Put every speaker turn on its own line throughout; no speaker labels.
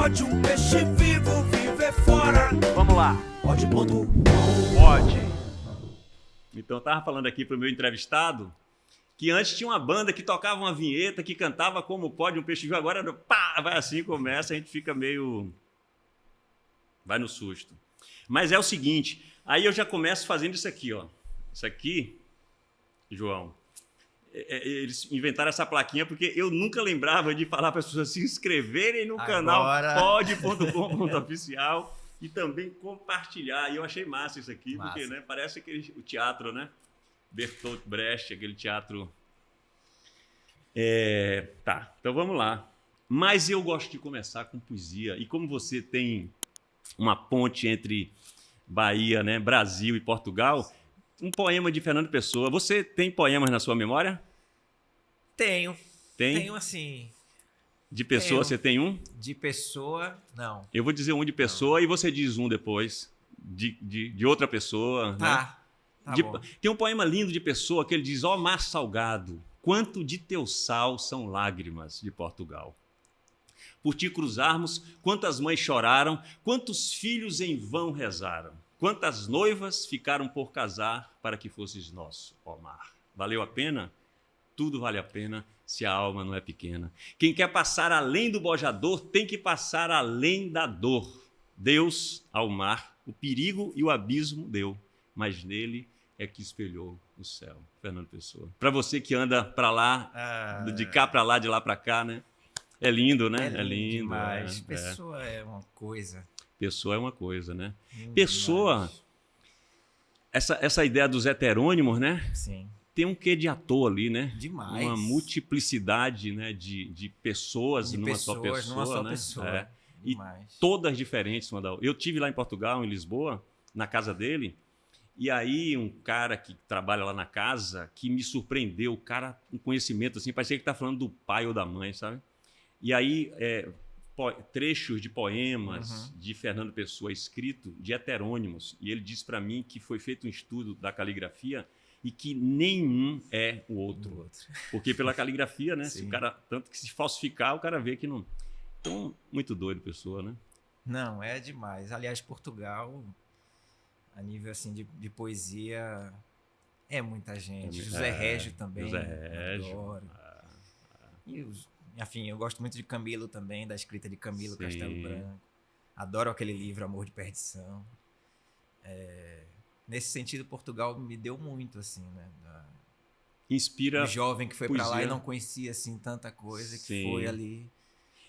pode um peixe vivo viver fora.
Vamos lá.
Pode.com.
Pode. Então, eu tava falando aqui pro meu entrevistado que antes tinha uma banda que tocava uma vinheta, que cantava como pode um peixe vivo. Agora, pá, vai assim, começa, a gente fica meio... vai no susto. Mas é o seguinte, aí eu já começo fazendo isso aqui, ó. Isso aqui, João, eles inventaram essa plaquinha porque eu nunca lembrava de falar para as pessoas se inscreverem no canal pod.com.oficial e também compartilhar. E eu achei massa isso aqui,
Massa.
porque, né, parece o teatro, né? Bertolt Brecht, aquele teatro... Tá, então vamos lá. Mas eu gosto de começar com poesia. E como você tem uma ponte entre Bahia, né, Brasil e Portugal, um poema de Fernando Pessoa. Você tem poemas na sua memória?
Tenho.
Tem?
Tenho, assim...
De Pessoa,
Tenho.
você tem um?
De pessoa, não.
Eu vou dizer um de Pessoa e você diz um depois. De outra pessoa, né?
Tá bom.
Tem um poema lindo de Pessoa que ele diz: ó mar salgado, quanto de teu sal são lágrimas de Portugal. Por ti cruzarmos, quantas mães choraram, quantos filhos em vão rezaram, quantas noivas ficaram por casar para que fosses nosso, ó mar. Valeu a pena? Tudo vale a pena se a alma não é pequena. Quem quer passar além do bojador tem que passar além da dor. Deus, ao mar, o perigo e o abismo deu, mas nele é que espelhou o céu. Fernando Pessoa. Para você que anda para lá, de cá para lá, de lá para cá, né? É lindo, né?
É lindo demais. Pessoa é uma coisa.
Pessoa é uma coisa, né?
Lindo
Pessoa,
demais.
essa ideia dos heterônimos, né?
Sim.
Tem um quê de ator ali, né?
Demais.
Uma multiplicidade, né, de pessoas numa só pessoa, né? E todas diferentes uma da outra. Eu tive lá em Portugal, em Lisboa, na casa dele, e aí um cara que trabalha lá na casa, que me surpreendeu, o cara com conhecimento assim, parecia que tá falando do pai ou da mãe, sabe? E aí trechos de poemas de Fernando Pessoa escrito de heterônimos, e ele disse para mim que foi feito um estudo da caligrafia e que nenhum é o outro. Porque pela caligrafia, né? Se o cara, tanto que se falsificar, o cara vê que não... Então, muito doido Pessoa, né?
Não, é demais. Aliás, Portugal, a nível assim de poesia, é muita gente. José Régio também.
José Régio.
Adoro. Enfim, eu gosto muito de Camilo também, da escrita de Camilo Castelo Branco. Adoro aquele livro Amor de Perdição. Nesse sentido, Portugal me deu muito, assim, né?
Inspira.
O jovem que foi
poesia.
para lá e não conhecia, assim, tanta coisa, que foi ali.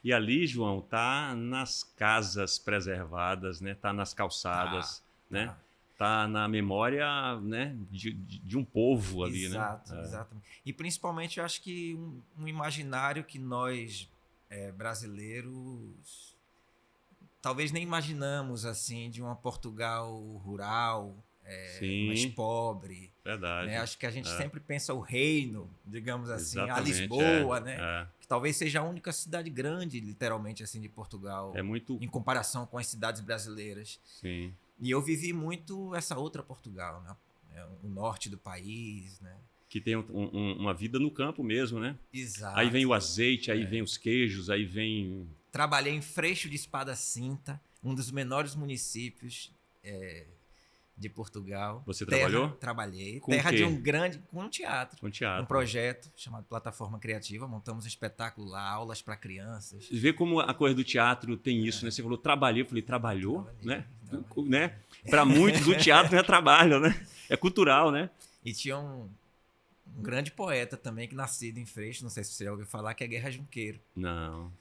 E ali, João, tá nas casas preservadas, né? Tá nas calçadas, né? Tá na memória, né? de um povo ali,
Exato,
né?
Exatamente. E principalmente, eu acho que um imaginário que nós, brasileiros, talvez nem imaginamos, assim, de uma Portugal rural, mais pobre.
Verdade.
Né? Acho que a gente sempre pensa o reino, digamos assim,
Exatamente,
a Lisboa, né? Que talvez seja a única cidade grande, literalmente, assim, de Portugal, em comparação com as cidades brasileiras.
Sim.
E eu vivi muito essa outra Portugal, né? O norte do país, né?
Que tem uma vida no campo mesmo, né?
Exato.
Aí vem o azeite, aí vem os queijos, aí vem...
Trabalhei em Freixo de Espada Cinta, um dos menores municípios de Portugal.
Você trabalhou?
Trabalhei.
Com
terra
o quê?
de um grande... Com um teatro.
Com teatro.
Um projeto chamado Plataforma Criativa. Montamos um espetáculo lá, aulas para crianças.
Vê como a coisa do teatro tem isso, né? Você falou, trabalhei. Eu falei, trabalhou? Né? Para muitos, o teatro não é trabalho, né? É cultural, né?
E tinha um grande poeta também, que nascido em Freixo, não sei se você já ouviu falar, que é Guerra Junqueiro.
Não.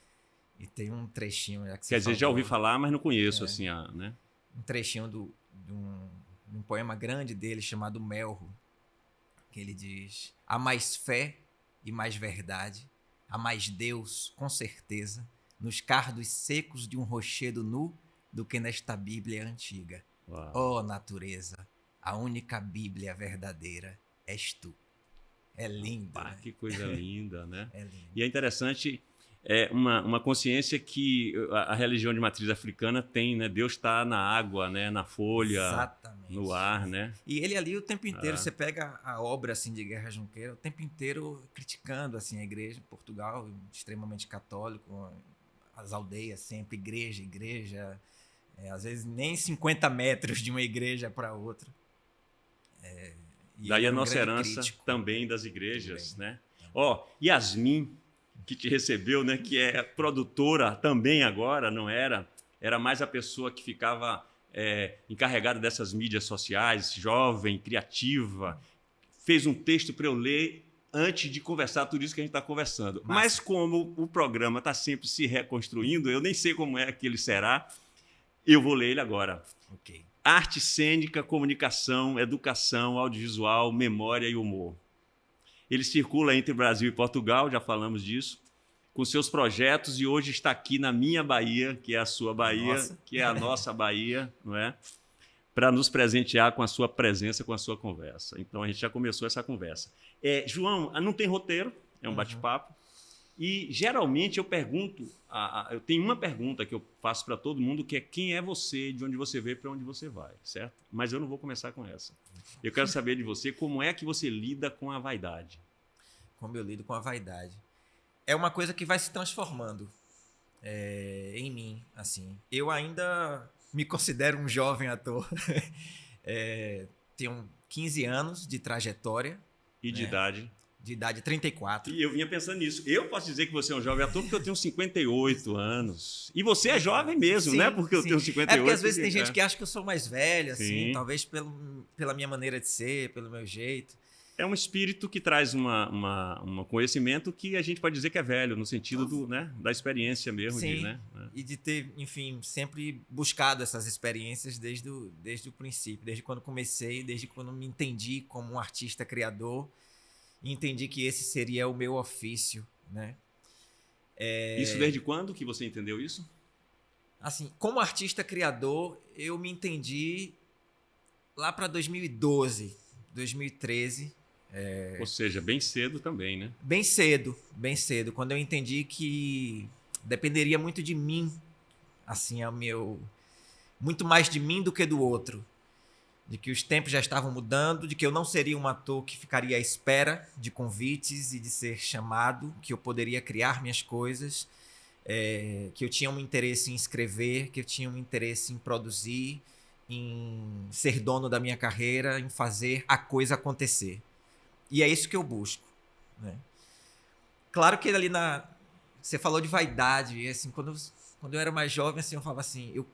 E tem um trechinho...
Quer dizer, já ouvi falar, mas não conheço, assim, né?
Um trechinho de um poema grande dele chamado Melro, que ele diz: há mais fé e mais verdade, há mais Deus, com certeza, nos cardos secos de um rochedo nu do que nesta Bíblia antiga. Ó natureza, a única Bíblia verdadeira és tu. É lindo, né?
Que coisa linda, né?
É lindo.
E é interessante... uma consciência que a religião de matriz africana tem, né? Deus está na água, né? Na folha, exatamente, no ar, né?
E ele ali o tempo inteiro, você pega a obra assim, de Guerra Junqueira, o tempo inteiro criticando assim, a igreja em Portugal, extremamente católico, as aldeias sempre, igreja, às vezes nem 50 metros de uma igreja para outra. E
Daí
ele
a
era um
nossa
grande
herança
crítico.
também das igrejas,
Também.
né? Ó, Yasmin, que te recebeu, né? Que é produtora também agora, não era? Era mais a pessoa que ficava encarregada dessas mídias sociais, jovem, criativa. Fez um texto para eu ler antes de conversar tudo isso que a gente está conversando.
Massa.
Mas como o programa está sempre se reconstruindo, eu nem sei como é que ele será, eu vou ler ele agora.
Ok.
Arte cênica, comunicação, educação, audiovisual, memória e humor. Ele circula entre Brasil e Portugal, já falamos disso, com seus projetos, e hoje está aqui na minha Bahia, que é a sua Bahia,
Nossa.
que é a nossa Bahia, não é? Para nos presentear com a sua presença, com a sua conversa. Então, a gente já começou essa conversa. João, não tem roteiro, é um bate-papo. E, geralmente, eu pergunto, eu tenho uma pergunta que eu faço para todo mundo, que é quem é você, de onde você veio, para onde você vai, certo? Mas eu não vou começar com essa. Eu quero saber de você como é que você lida com a vaidade.
Como eu lido com a vaidade. É uma coisa que vai se transformando em mim, assim. Eu ainda me considero um jovem ator. Tenho 15 anos de trajetória.
E de idade?
De idade 34.
E eu vinha pensando nisso. Eu posso dizer que você é um jovem ator porque eu tenho 58 anos. E você é jovem mesmo,
Sim,
né? Porque eu
sim.
tenho 58.
É porque às vezes tem gente que acha que eu sou mais velho, assim,
Sim.
talvez pela minha maneira de ser, pelo meu jeito.
É um espírito que traz um conhecimento que a gente pode dizer que é velho, no sentido da experiência mesmo.
Sim,
né?
E de ter, enfim, sempre buscado essas experiências desde o princípio, desde quando comecei, desde quando me entendi como um artista criador e entendi que esse seria o meu ofício, né?
Isso desde quando que você entendeu isso?
Assim, como artista criador, eu me entendi lá para 2012, 2013.
Ou seja, bem cedo também, né?
Bem cedo, quando eu entendi que dependeria muito de mim, assim, muito mais de mim do que do outro, de que os tempos já estavam mudando, de que eu não seria um ator que ficaria à espera de convites e de ser chamado, que eu poderia criar minhas coisas, que eu tinha um interesse em escrever, que eu tinha um interesse em produzir, em ser dono da minha carreira, em fazer a coisa acontecer. E é isso que eu busco, né? Claro que ali você falou de vaidade, e assim, quando eu era mais jovem, assim, eu falava assim, eu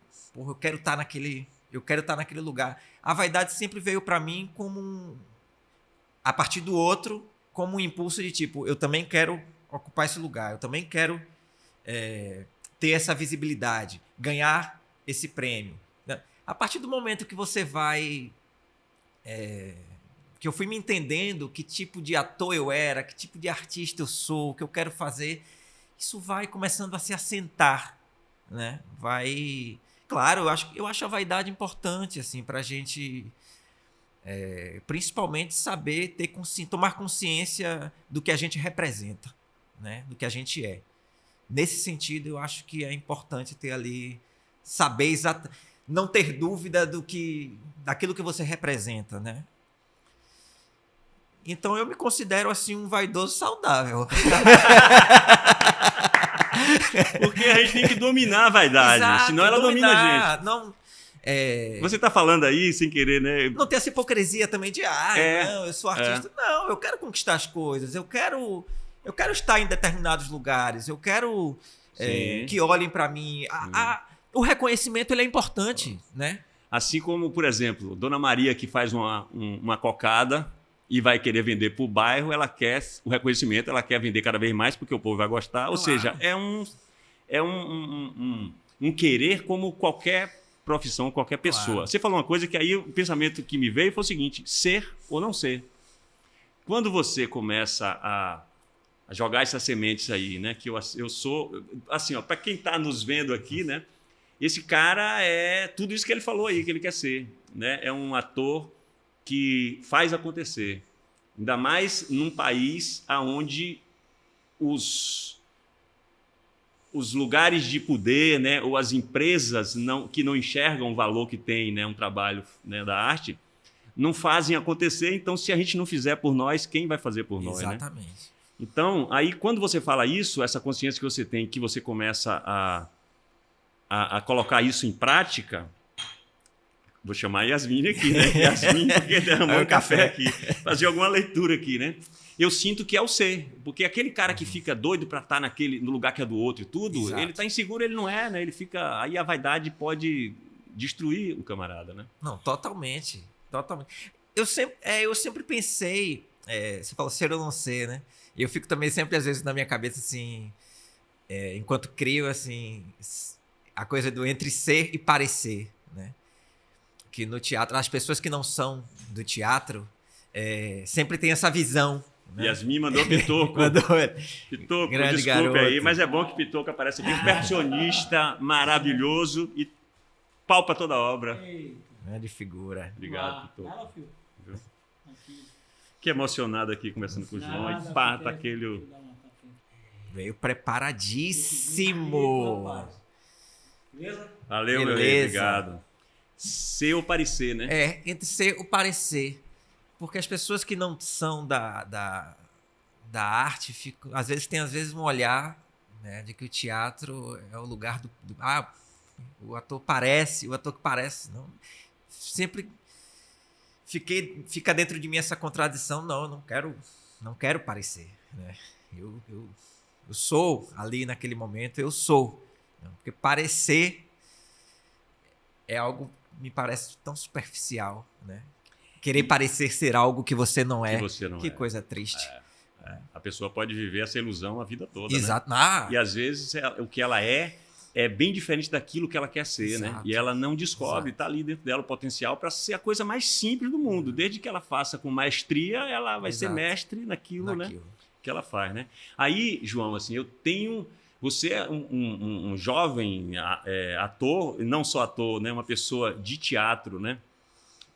quero estar naquele lugar. A vaidade sempre veio para mim a partir do outro, como um impulso de tipo, eu também quero ocupar esse lugar, eu também quero ter essa visibilidade, ganhar esse prêmio. A partir do momento que você vai... que eu fui me entendendo que tipo de ator eu era, que tipo de artista eu sou, o que eu quero fazer, isso vai começando a se assentar, né? Claro, eu acho a vaidade importante, assim, pra gente principalmente saber tomar consciência do que a gente representa, né? Do que a gente é. Nesse sentido, eu acho que é importante ter ali, saber não ter dúvida daquilo que você representa, né? Então eu me considero assim um vaidoso saudável.
Porque a gente tem que dominar a vaidade,
Exato,
senão ela domina a gente.
Não,
Você está falando aí sem querer, né?
não ter essa hipocrisia também de não, eu sou artista. Não, eu quero conquistar as coisas, eu quero estar em determinados lugares, eu quero que olhem para mim. O reconhecimento ele é importante, né?
Assim como, por exemplo, Dona Maria que faz uma cocada e vai querer vender para o bairro, ela quer o reconhecimento, ela quer vender cada vez mais porque o povo vai gostar. Ou seja, é um querer como qualquer profissão, qualquer pessoa.
Claro.
Você falou uma coisa que aí o pensamento que me veio foi o seguinte: ser ou não ser. Quando você começa a jogar essas sementes aí, né? Que eu sou, assim, para quem está nos vendo aqui, né? Esse cara é tudo isso que ele falou aí, que ele quer ser, né? É um ator que faz acontecer. Ainda mais num país onde os lugares de poder, né, ou as empresas que não enxergam o valor que tem, né, um trabalho, né, da arte, não fazem acontecer. Então, se a gente não fizer por nós, quem vai fazer por nós?
Exatamente.
Né? Então, aí quando você fala isso, essa consciência que você tem, que você começa a colocar isso em prática, vou chamar a Yasmin aqui, né? Yasmin, porque derramou um café aqui, fazer alguma leitura aqui, né? Eu sinto que é o ser, porque aquele cara que fica doido para estar no lugar que é do outro e tudo,
Exato.
ele está inseguro, ele não é, né? Ele fica, aí a vaidade pode destruir o camarada, né?
Não, totalmente. Totalmente. Eu sempre pensei, você falou ser ou não ser, né? E eu fico também sempre, às vezes, na minha cabeça, assim, enquanto crio, assim, a coisa do entre ser e parecer, né? Que no teatro, as pessoas que não são do teatro sempre tem essa visão. Né?
Yasmin mandou Pitoco. Pitoco,
Grande
desculpe
garoto.
aí, mas é bom que Pitoco aparece aqui. Um percussionista maravilhoso e palpa toda a obra.
Grande figura.
Obrigado, Pitoco.
Ela, filho.
Viu?
Aqui.
Que emocionado aqui, conversando com o João.
Nada,
E pá,
fica-
tá aquele...
dá uma tapinha.
Veio preparadíssimo.
Rapaz. Beleza?
Valeu, meu rei,
Beleza.
obrigado. Ser ou parecer, né?
Entre ser o parecer. Porque as pessoas que não são da arte ficam, às vezes um olhar, né, de que o teatro é o lugar o ator que parece. Não, sempre fica dentro de mim essa contradição. Não, eu não quero parecer. Né? Eu sou ali naquele momento, eu sou. Porque parecer é algo, me parece, tão superficial, né? Querer parecer ser algo que você não é.
Que você não
que
é.
coisa triste.
A pessoa pode viver essa ilusão a vida toda,
Exato.
né? E às vezes o que ela é bem diferente daquilo que ela quer ser, né?
Exato.
E ela não descobre, está ali dentro dela o potencial para ser a coisa mais simples do mundo. Desde que ela faça com maestria, ela vai ser
Exato.
mestre naquilo, né? Que ela faz, né? Aí, João, assim, você é um jovem ator, não só ator, né? Uma pessoa de teatro, né?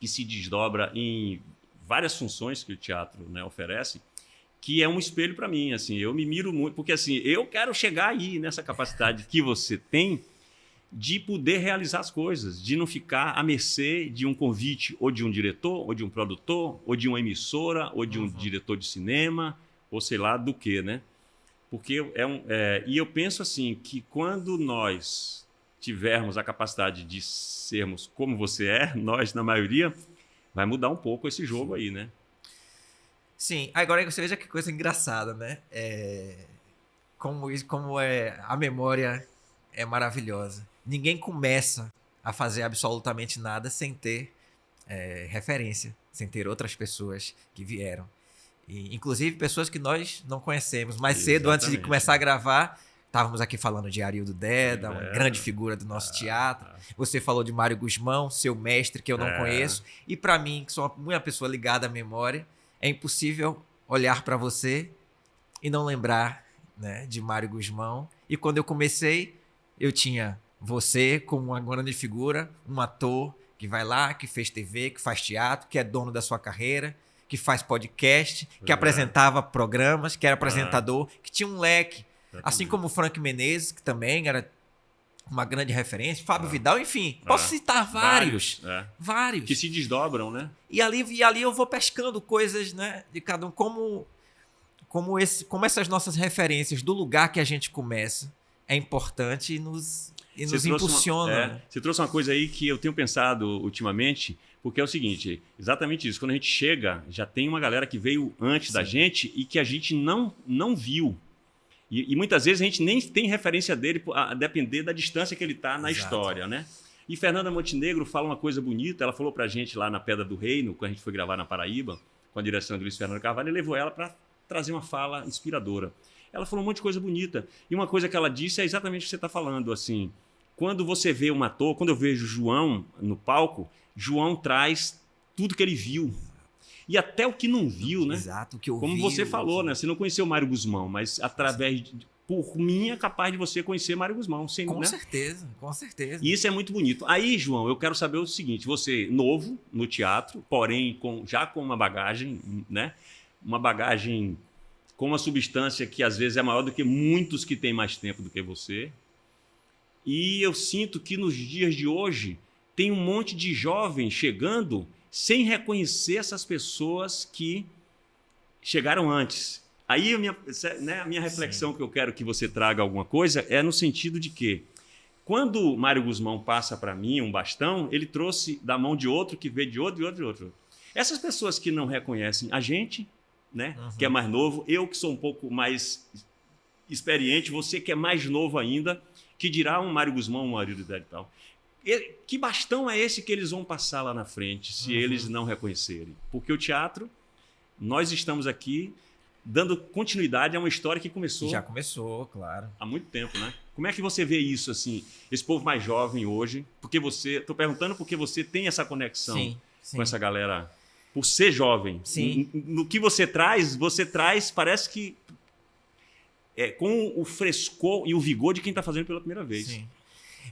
Que se desdobra em várias funções que o teatro, né, oferece, que é um espelho para mim. Assim, eu me miro muito, porque assim, eu quero chegar aí nessa capacidade que você tem de poder realizar as coisas, de não ficar à mercê de um convite ou de um diretor, ou de um produtor, ou de uma emissora, ou de um diretor de cinema, ou sei lá do que, né? Porque e eu penso assim, que quando nós tivermos a capacidade de sermos como você é, nós na maioria, vai mudar um pouco esse jogo aí, né?
Sim, agora você veja que coisa engraçada, né? Como a memória é maravilhosa. Ninguém começa a fazer absolutamente nada sem ter referência, sem ter outras pessoas que vieram. E, inclusive pessoas que nós não conhecemos. Mais cedo, antes de começar a gravar, estávamos aqui falando de Arildo Deda, uma grande figura do nosso teatro. Você falou de Mário Guzmão, seu mestre, que eu não conheço. E para mim, que sou uma pessoa ligada à memória, é impossível olhar para você e não lembrar, né, de Mário Guzmão. E quando eu comecei, eu tinha você como uma grande figura, um ator que vai lá, que fez TV, que faz teatro, que é dono da sua carreira, que faz podcast, que apresentava programas, que era apresentador, que tinha um leque. Assim como o Frank Menezes, que também era uma grande referência, Fábio Vidal, enfim. Posso citar vários. Vários.
Que se desdobram, né?
E ali eu vou pescando coisas, né, de cada um, como essas nossas referências do lugar que a gente começa é importante e nos impulsiona.
Você trouxe uma coisa aí que eu tenho pensado ultimamente, porque é o seguinte, exatamente isso, quando a gente chega, já tem uma galera que veio antes da gente e que a gente não viu. E muitas vezes a gente nem tem referência dele a depender da distância que ele está na história, né? E Fernanda Montenegro fala uma coisa bonita, ela falou pra gente lá na Pedra do Reino, quando a gente foi gravar na Paraíba, com a direção do Luiz Fernando Carvalho, e levou ela para trazer uma fala inspiradora. Ela falou um monte de coisa bonita. E uma coisa que ela disse é exatamente o que você está falando, assim, quando você vê um ator, quando eu vejo João no palco, João traz tudo que ele viu. E até o que não viu, né?
Exato, o que eu
Como
vi,
você falou, né? Você não conheceu Mário Guzmão, mas por mim é capaz de você conhecer Mário Guzmão.
Com
né?
certeza, com certeza.
E isso é muito bonito. Aí, João, eu quero saber o seguinte, você novo no teatro, porém já com uma bagagem, né? Uma bagagem com uma substância que às vezes é maior do que muitos que têm mais tempo do que você. E eu sinto que nos dias de hoje tem um monte de jovens chegando sem reconhecer essas pessoas que chegaram antes. Aí a minha reflexão que eu quero que você traga alguma coisa é no sentido de que, quando Mário Guzmão passa para mim um bastão, ele trouxe da mão de outro, que veio de outro, de outro, de outro. Essas pessoas que não reconhecem a gente, né, que é mais novo, eu que sou um pouco mais experiente, você que é mais novo ainda, que dirá um Mário Guzmão, um marido e tal. Que bastão é esse que eles vão passar lá na frente, se eles não reconhecerem? Porque o teatro, nós estamos aqui dando continuidade a uma história que começou...
Já começou, claro.
Há muito tempo, né? Como é que você vê isso, assim, esse povo mais jovem hoje? Porque estou perguntando porque você tem essa conexão com essa galera, por ser jovem.
Sim.
No que você traz, parece que com o frescor e o vigor de quem está fazendo pela primeira vez.
Sim.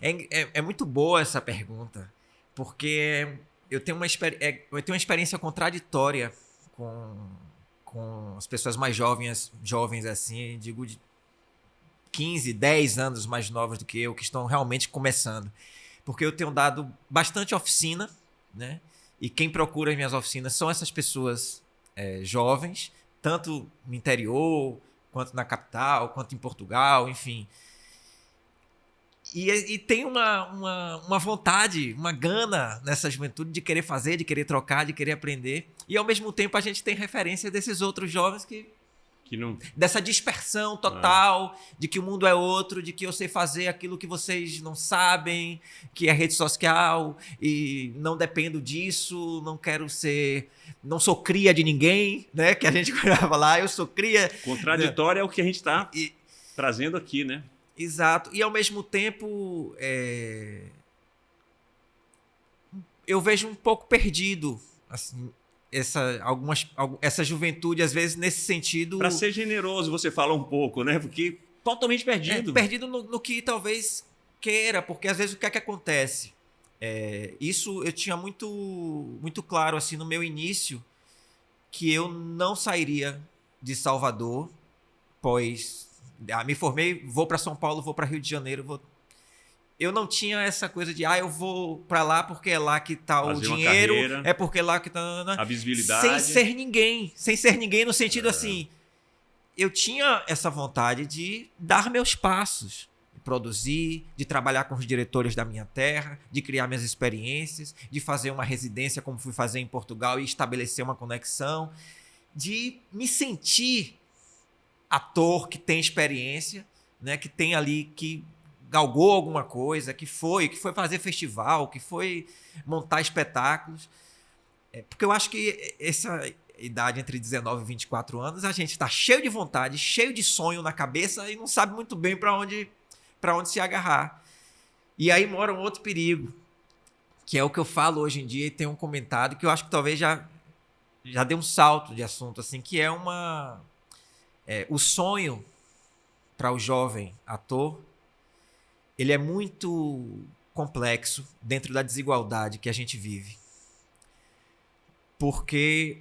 É muito boa essa pergunta, porque eu tenho uma experiência contraditória com as pessoas mais jovens assim, digo de 15, 10 anos mais novas do que eu, que estão realmente começando. Porque eu tenho dado bastante oficina, né? E quem procura as minhas oficinas são essas pessoas jovens, tanto no interior, quanto na capital, quanto em Portugal, enfim. E tem uma vontade, uma gana nessa juventude de querer fazer, de querer trocar, de querer aprender. E ao mesmo tempo a gente tem referência desses outros jovens que não... Dessa dispersão total, de que o mundo é outro, de que eu sei fazer aquilo que vocês não sabem, que é rede social, e não dependo disso, não sou cria de ninguém, né? Que a gente falava lá, eu sou cria...
Contraditório é o que a gente está trazendo aqui, né?
Exato. E ao mesmo tempo, eu vejo um pouco perdido, assim, essa juventude, às vezes, nesse sentido... Para
ser generoso, você fala um pouco, né? Porque totalmente perdido.
Perdido no que talvez queira, porque às vezes o que é que acontece? Isso eu tinha muito, muito claro assim, no meu início, que eu não sairia de Salvador, pois me formei, vou para São Paulo, vou para Rio de Janeiro, eu não tinha essa coisa de eu vou para lá porque é lá que está o dinheiro, é porque é lá que está
a visibilidade.
Sem ser ninguém no sentido assim, eu tinha essa vontade de dar meus passos, de produzir, de trabalhar com os diretores da minha terra, de criar minhas experiências, de fazer uma residência como fui fazer em Portugal e estabelecer uma conexão, de me sentir ator que tem experiência, né, que tem ali, que galgou alguma coisa, que foi fazer festival, que foi montar espetáculos. Porque eu acho que essa idade entre 19 e 24 anos, a gente está cheio de vontade, cheio de sonho na cabeça e não sabe muito bem para onde se agarrar. E aí mora um outro perigo, que é o que eu falo hoje em dia, e tem um comentário que eu acho que talvez já dê um salto de assunto, assim, que é o sonho para o jovem ator, ele é muito complexo dentro da desigualdade que a gente vive. Porque,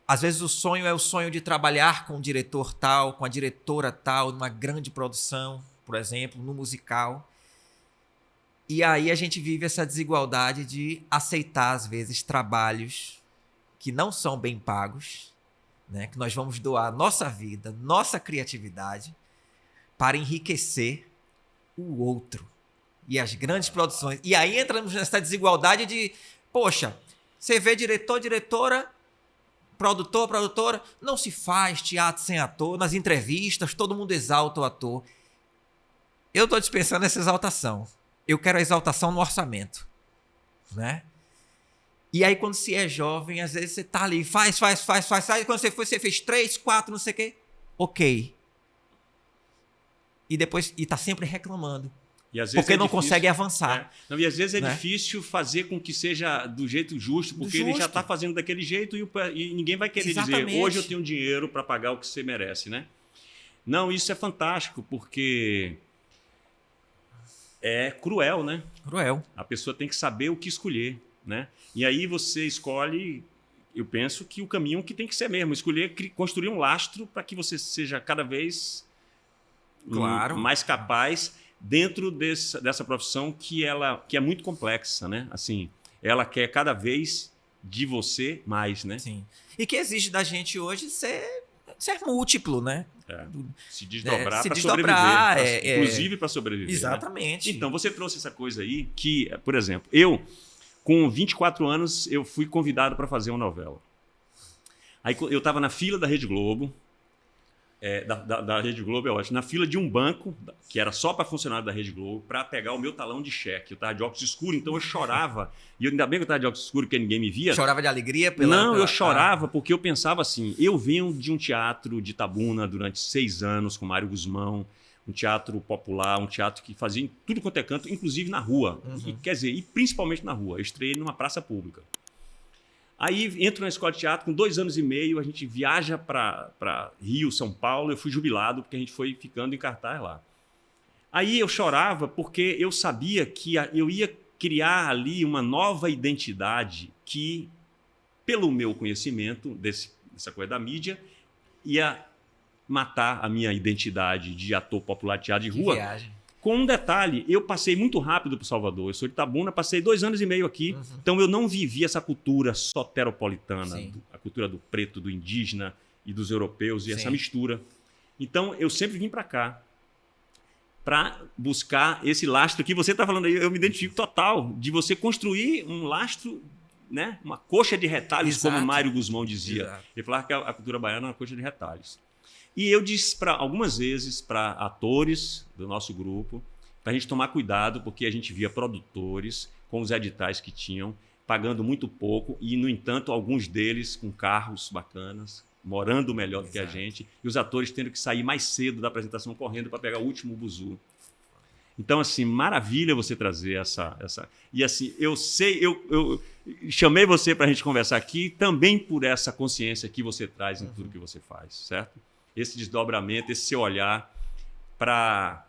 às vezes, o sonho é o sonho de trabalhar com o diretor tal, com a diretora tal, numa grande produção, por exemplo, no musical. E aí a gente vive essa desigualdade de aceitar, às vezes, trabalhos que não são bem pagos, né? Que nós vamos doar nossa vida, nossa criatividade para enriquecer o outro. E as grandes produções. E aí entramos nessa desigualdade de, poxa, você vê diretor, diretora, produtor, produtora, não se faz teatro sem ator, nas entrevistas todo mundo exalta o ator. Eu estou dispensando essa exaltação. Eu quero a exaltação no orçamento, né? E aí quando se é jovem, às vezes você tá ali, faz, e quando você fez 3, 4, não sei o quê, ok. E depois, tá sempre reclamando.
E às vezes
porque não consegue avançar.
Não, e às vezes é difícil fazer com que seja do jeito justo, porque ele já está fazendo daquele jeito e ninguém vai querer dizer, hoje eu tenho dinheiro para pagar o que você merece, né? Não, isso é fantástico, porque é cruel, né?
Cruel.
A pessoa tem que saber o que escolher, né? E aí você escolhe, eu penso que o caminho que tem que ser mesmo, escolher, construir um lastro para que você seja cada vez mais capaz dentro dessa profissão que é muito complexa, né? Assim, ela quer cada vez de você mais, né?
Sim. E que exige da gente hoje ser ser múltiplo, né?
Se desdobrar
se
para
desdobrar,
sobreviver. Inclusive para sobreviver. Né?
Exatamente.
Então, você trouxe essa coisa aí que, por exemplo, eu, com 24 anos, eu fui convidado para fazer uma novela. Aí eu estava na fila da Rede Globo, da Rede Globo é ótimo, na fila de um banco, que era só para funcionário da Rede Globo, para pegar o meu talão de cheque. Eu estava de óculos escuros, então eu chorava. E ainda bem que eu estava de óculos escuros, porque ninguém me via.
Chorava de alegria?
Eu chorava porque eu pensava assim, eu venho de um teatro de Itabuna durante 6 anos, com Mário Guzmão, um teatro popular, um teatro que fazia em tudo quanto é canto, inclusive na rua. E principalmente na rua. Eu estreiei numa praça pública. Aí entro na escola de teatro, com 2 anos e meio, a gente viaja para Rio, São Paulo, eu fui jubilado porque a gente foi ficando em cartaz lá. Aí eu chorava porque eu sabia que eu ia criar ali uma nova identidade que, pelo meu conhecimento dessa coisa da mídia, ia matar a minha identidade de ator popular de teatro de rua.
Viagem.
Com um detalhe, eu passei muito rápido para Salvador. Eu sou de Itabuna, passei 2 anos e meio aqui. Então eu não vivi essa cultura soteropolitana, a cultura do preto, do indígena e dos europeus, e essa mistura. Então eu sempre vim para cá para buscar esse lastro que você está falando aí. Eu me identifico total de você construir um lastro, né? Uma coxa de retalhos, como Mário Guzmão dizia.
Exato.
Ele falava que a cultura baiana é uma coxa de retalhos. E eu disse algumas vezes para atores do nosso grupo, para a gente tomar cuidado, porque a gente via produtores com os editais que tinham, pagando muito pouco, e, no entanto, alguns deles com carros bacanas, morando melhor do que a gente, e os atores tendo que sair mais cedo da apresentação correndo para pegar o último buzu. Então, assim, maravilha você trazer essa... E, assim, eu chamei você para a gente conversar aqui também por essa consciência que você traz em tudo que você faz, certo? Esse desdobramento, esse seu olhar para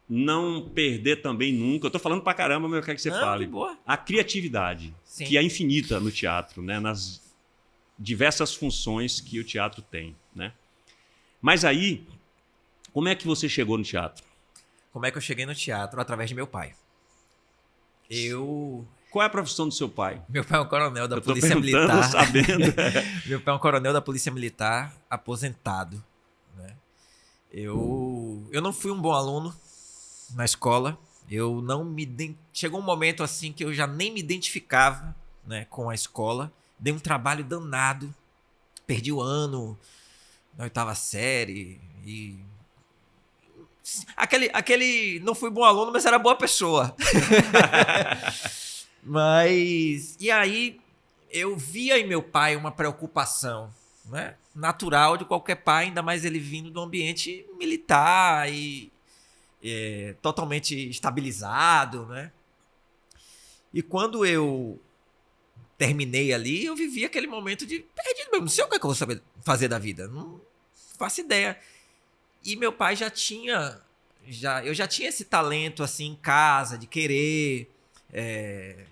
não perder também nunca. Eu estou falando para caramba, mas eu quero que você fale.
Boa.
A criatividade, que é infinita no teatro, né? Nas diversas funções que o teatro tem, né? Mas aí, como é que você chegou no teatro?
Como é que eu cheguei no teatro? Através de meu pai.
Qual é a profissão do seu pai?
Meu pai é um coronel da
Eu tô
Polícia
perguntando,
Militar.
sabendo.
Meu pai é um coronel da Polícia Militar, aposentado. Né? Eu não fui um bom aluno na escola. Chegou um momento assim que eu já nem me identificava, né, com a escola. Dei um trabalho danado. Perdi o ano na 8ª série. E aquele não fui bom aluno, mas era boa pessoa. E aí eu via em meu pai uma preocupação, né, natural de qualquer pai, ainda mais ele vindo do ambiente militar e totalmente estabilizado, né? E quando eu terminei ali, eu vivi aquele momento de perdido mesmo. Não sei o que eu vou saber fazer da vida. Não faço ideia. E meu pai eu já tinha esse talento assim em casa, de querer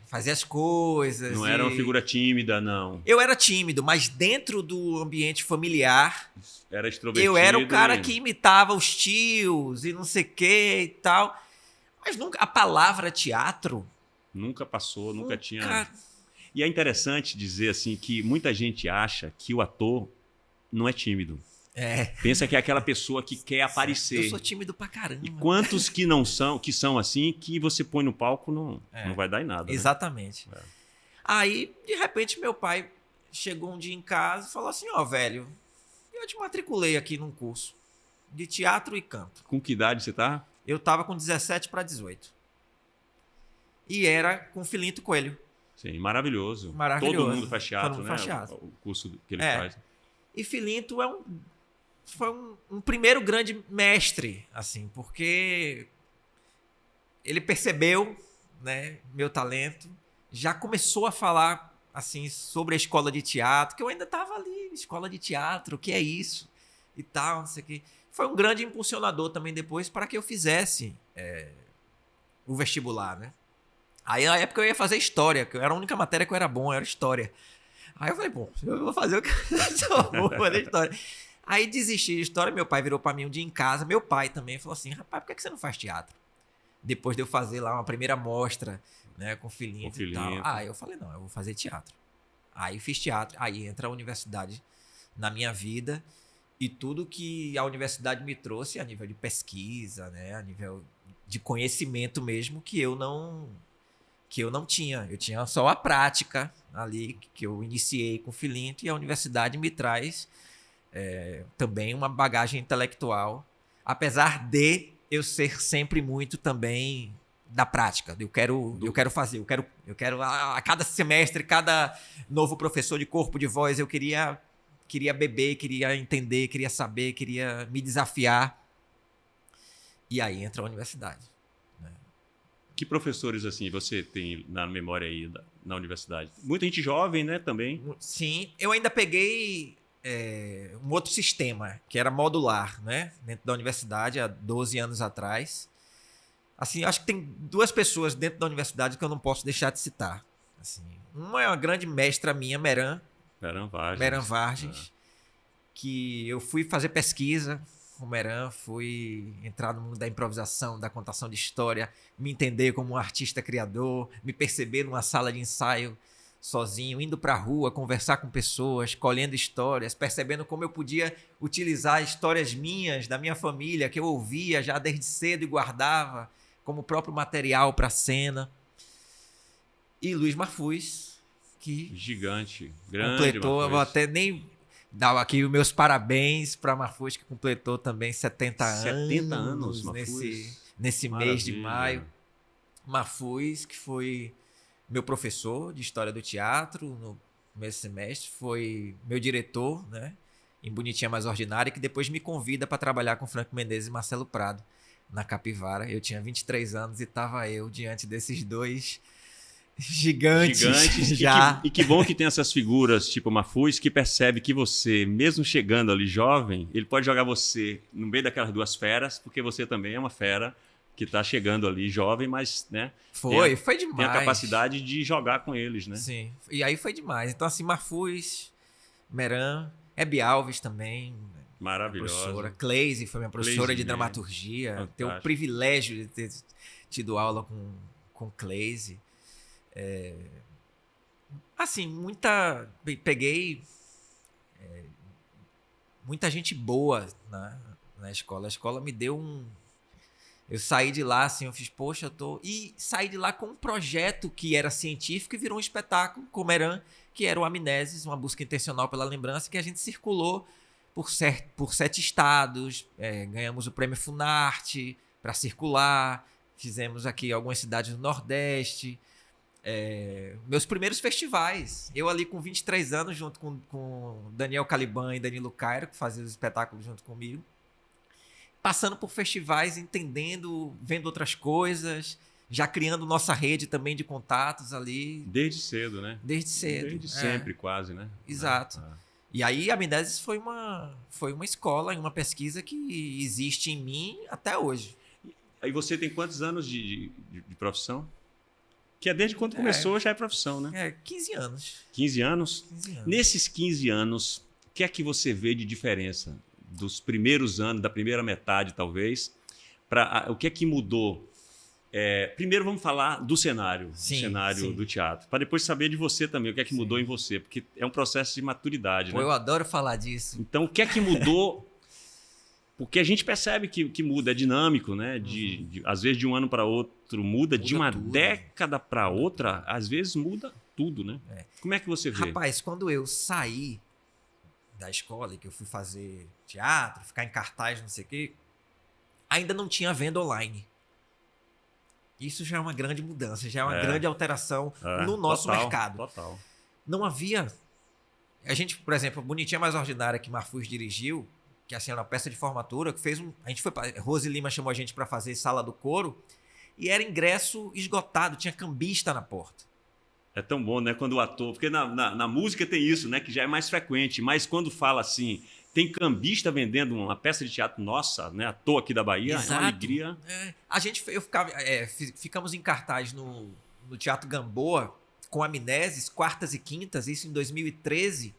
fazer as coisas.
Não era uma figura tímida, não.
Eu era tímido, mas dentro do ambiente familiar,
era extrovertido.
Eu era o cara que imitava os tios e não sei o que e tal. Mas nunca a palavra teatro...
Nunca passou, nunca tinha... E é interessante dizer assim que muita gente acha que o ator não é tímido. Pensa que é aquela pessoa que quer aparecer.
Eu sou tímido pra caramba.
E quantos que não são, que são assim, que você põe no palco não vai dar em nada.
Exatamente.
Né?
Aí, de repente, meu pai chegou um dia em casa e falou assim, velho, eu te matriculei aqui num curso de teatro e canto.
Com que idade você tá?
Eu tava com 17 para 18. E era com Filinto Coelho.
Sim, maravilhoso. Todo mundo faz teatro, né? O curso que ele faz.
E Filinto foi um primeiro grande mestre, assim, porque ele percebeu, né, meu talento, já começou a falar assim sobre a escola de teatro, que eu ainda estava ali, escola de teatro, o que é isso? E tal, não sei o quê. Foi um grande impulsionador também depois para que eu fizesse o vestibular, né? Aí na época eu ia fazer história, que era a única matéria que eu era bom, era história. Aí eu falei, bom, eu vou fazer o que eu sou bom, vou fazer história. Aí desisti de história, meu pai virou para mim um dia em casa, meu pai também falou assim, rapaz, por que você não faz teatro? Depois de eu fazer lá uma primeira mostra, né, com Filinto e tal. Aí eu falei, não, eu vou fazer teatro. Aí fiz teatro, aí entra a universidade na minha vida E tudo que a universidade me trouxe a nível de pesquisa, né, a nível de conhecimento mesmo, que eu não tinha. Eu tinha só a prática ali, que eu iniciei com o Filinto, e a universidade me traz também uma bagagem intelectual, apesar de eu ser sempre muito também da prática. Eu quero fazer, eu quero a cada semestre, cada novo professor de corpo de voz, eu queria beber, queria entender, queria saber, queria me desafiar. E aí entra a universidade.
Que professores assim você tem na memória aí na universidade? Muita gente jovem, né, também.
Sim, eu ainda peguei um outro sistema, que era modular, né, dentro da universidade, há 12 anos atrás. Assim, acho que tem duas pessoas dentro da universidade que eu não posso deixar de citar. Assim, uma é uma grande mestra minha, Meran Vargens, que eu fui fazer pesquisa com o Meran, fui entrar no mundo da improvisação, da contação de história, me entender como um artista criador, me perceber numa sala de ensaio sozinho, indo para a rua, conversar com pessoas, colhendo histórias, percebendo como eu podia utilizar histórias minhas, da minha família, que eu ouvia já desde cedo e guardava como próprio material para a cena. E Luiz Marfuz, que
gigante, grande
completou,
Marfuz.
eu vou até nem dar aqui os meus parabéns para Marfuz, que completou também 70 anos nesse mês de maio. Marfuz, que foi meu professor de História do Teatro no primeiro semestre, foi meu diretor, né, em Bonitinha Mais Ordinária, que depois me convida para trabalhar com Franco Menezes e Marcelo Prado na Capivara. Eu tinha 23 anos e estava eu diante desses dois gigantes já.
E que bom que tem essas figuras, tipo Marfuz, que percebe que você, mesmo chegando ali jovem, ele pode jogar você no meio daquelas duas feras, porque você também é uma fera que está chegando ali jovem, mas, né?
Foi demais.
Tem a capacidade de jogar com eles, né?
Sim. E aí foi demais. Então, assim, Marfuz, Meran, Hebe Alves também.
Maravilhosa.
Cleise foi minha professora
Cleise
de dramaturgia.
Fantástico.
Tenho o privilégio de ter tido aula com Cleise. Assim, peguei muita gente boa na escola. A escola me deu eu saí de lá, assim, eu fiz, poxa, E saí de lá com um projeto que era científico e virou um espetáculo com o Meran, que era o Amnésis, uma busca intencional pela lembrança, que a gente circulou por 7 estados, ganhamos o prêmio Funarte para circular, fizemos aqui algumas cidades do Nordeste, meus primeiros festivais, eu ali com 23 anos, junto com Daniel Caliban e Danilo Cairo, que faziam os espetáculos junto comigo, passando por festivais, entendendo, vendo outras coisas, já criando nossa rede também de contatos ali.
Desde cedo, né?
Desde cedo.
Desde sempre, quase, né?
Exato. E aí a Amnésis foi uma escola, uma pesquisa que existe em mim até hoje.
Aí você tem quantos anos de profissão? Que é desde quando começou já é profissão, né?
15 anos.
15 anos?
15 anos.
Nesses 15 anos, o que é que você vê de diferença dos primeiros anos, da primeira metade, talvez, para o que é que mudou? Primeiro vamos falar do cenário, do teatro, para depois saber de você também, o que é que mudou em você, porque é um processo de maturidade, né?
Eu adoro falar disso.
Então, o que é que mudou? Porque a gente percebe que muda, é dinâmico, né? Às vezes de um ano para outro muda de uma
tudo,
década para outra, às vezes muda tudo, né? Como é que você vê?
Rapaz, quando eu saí da escola e que eu fui fazer teatro, ficar em cartaz, não sei o quê, ainda não tinha venda online. Isso já é uma grande mudança, já é uma grande alteração no nosso mercado.
Total.
Não havia... A gente, por exemplo, Bonitinha Mais Ordinária, que Marfuz dirigiu, que assim, era uma peça de formatura, que fez a gente foi... Rose Lima chamou a gente para fazer Sala do Coro, e era ingresso esgotado, tinha cambista na porta.
É tão bom, né? Quando o ator... Porque na música tem isso, né? Que já é mais frequente. Mas quando fala assim, tem cambista vendendo uma peça de teatro nossa, né? À toa aqui da Bahia,
Exato.
É uma alegria.
Ficamos em cartaz no Teatro Gamboa, com Amnésis, quartas e quintas, isso em 2013.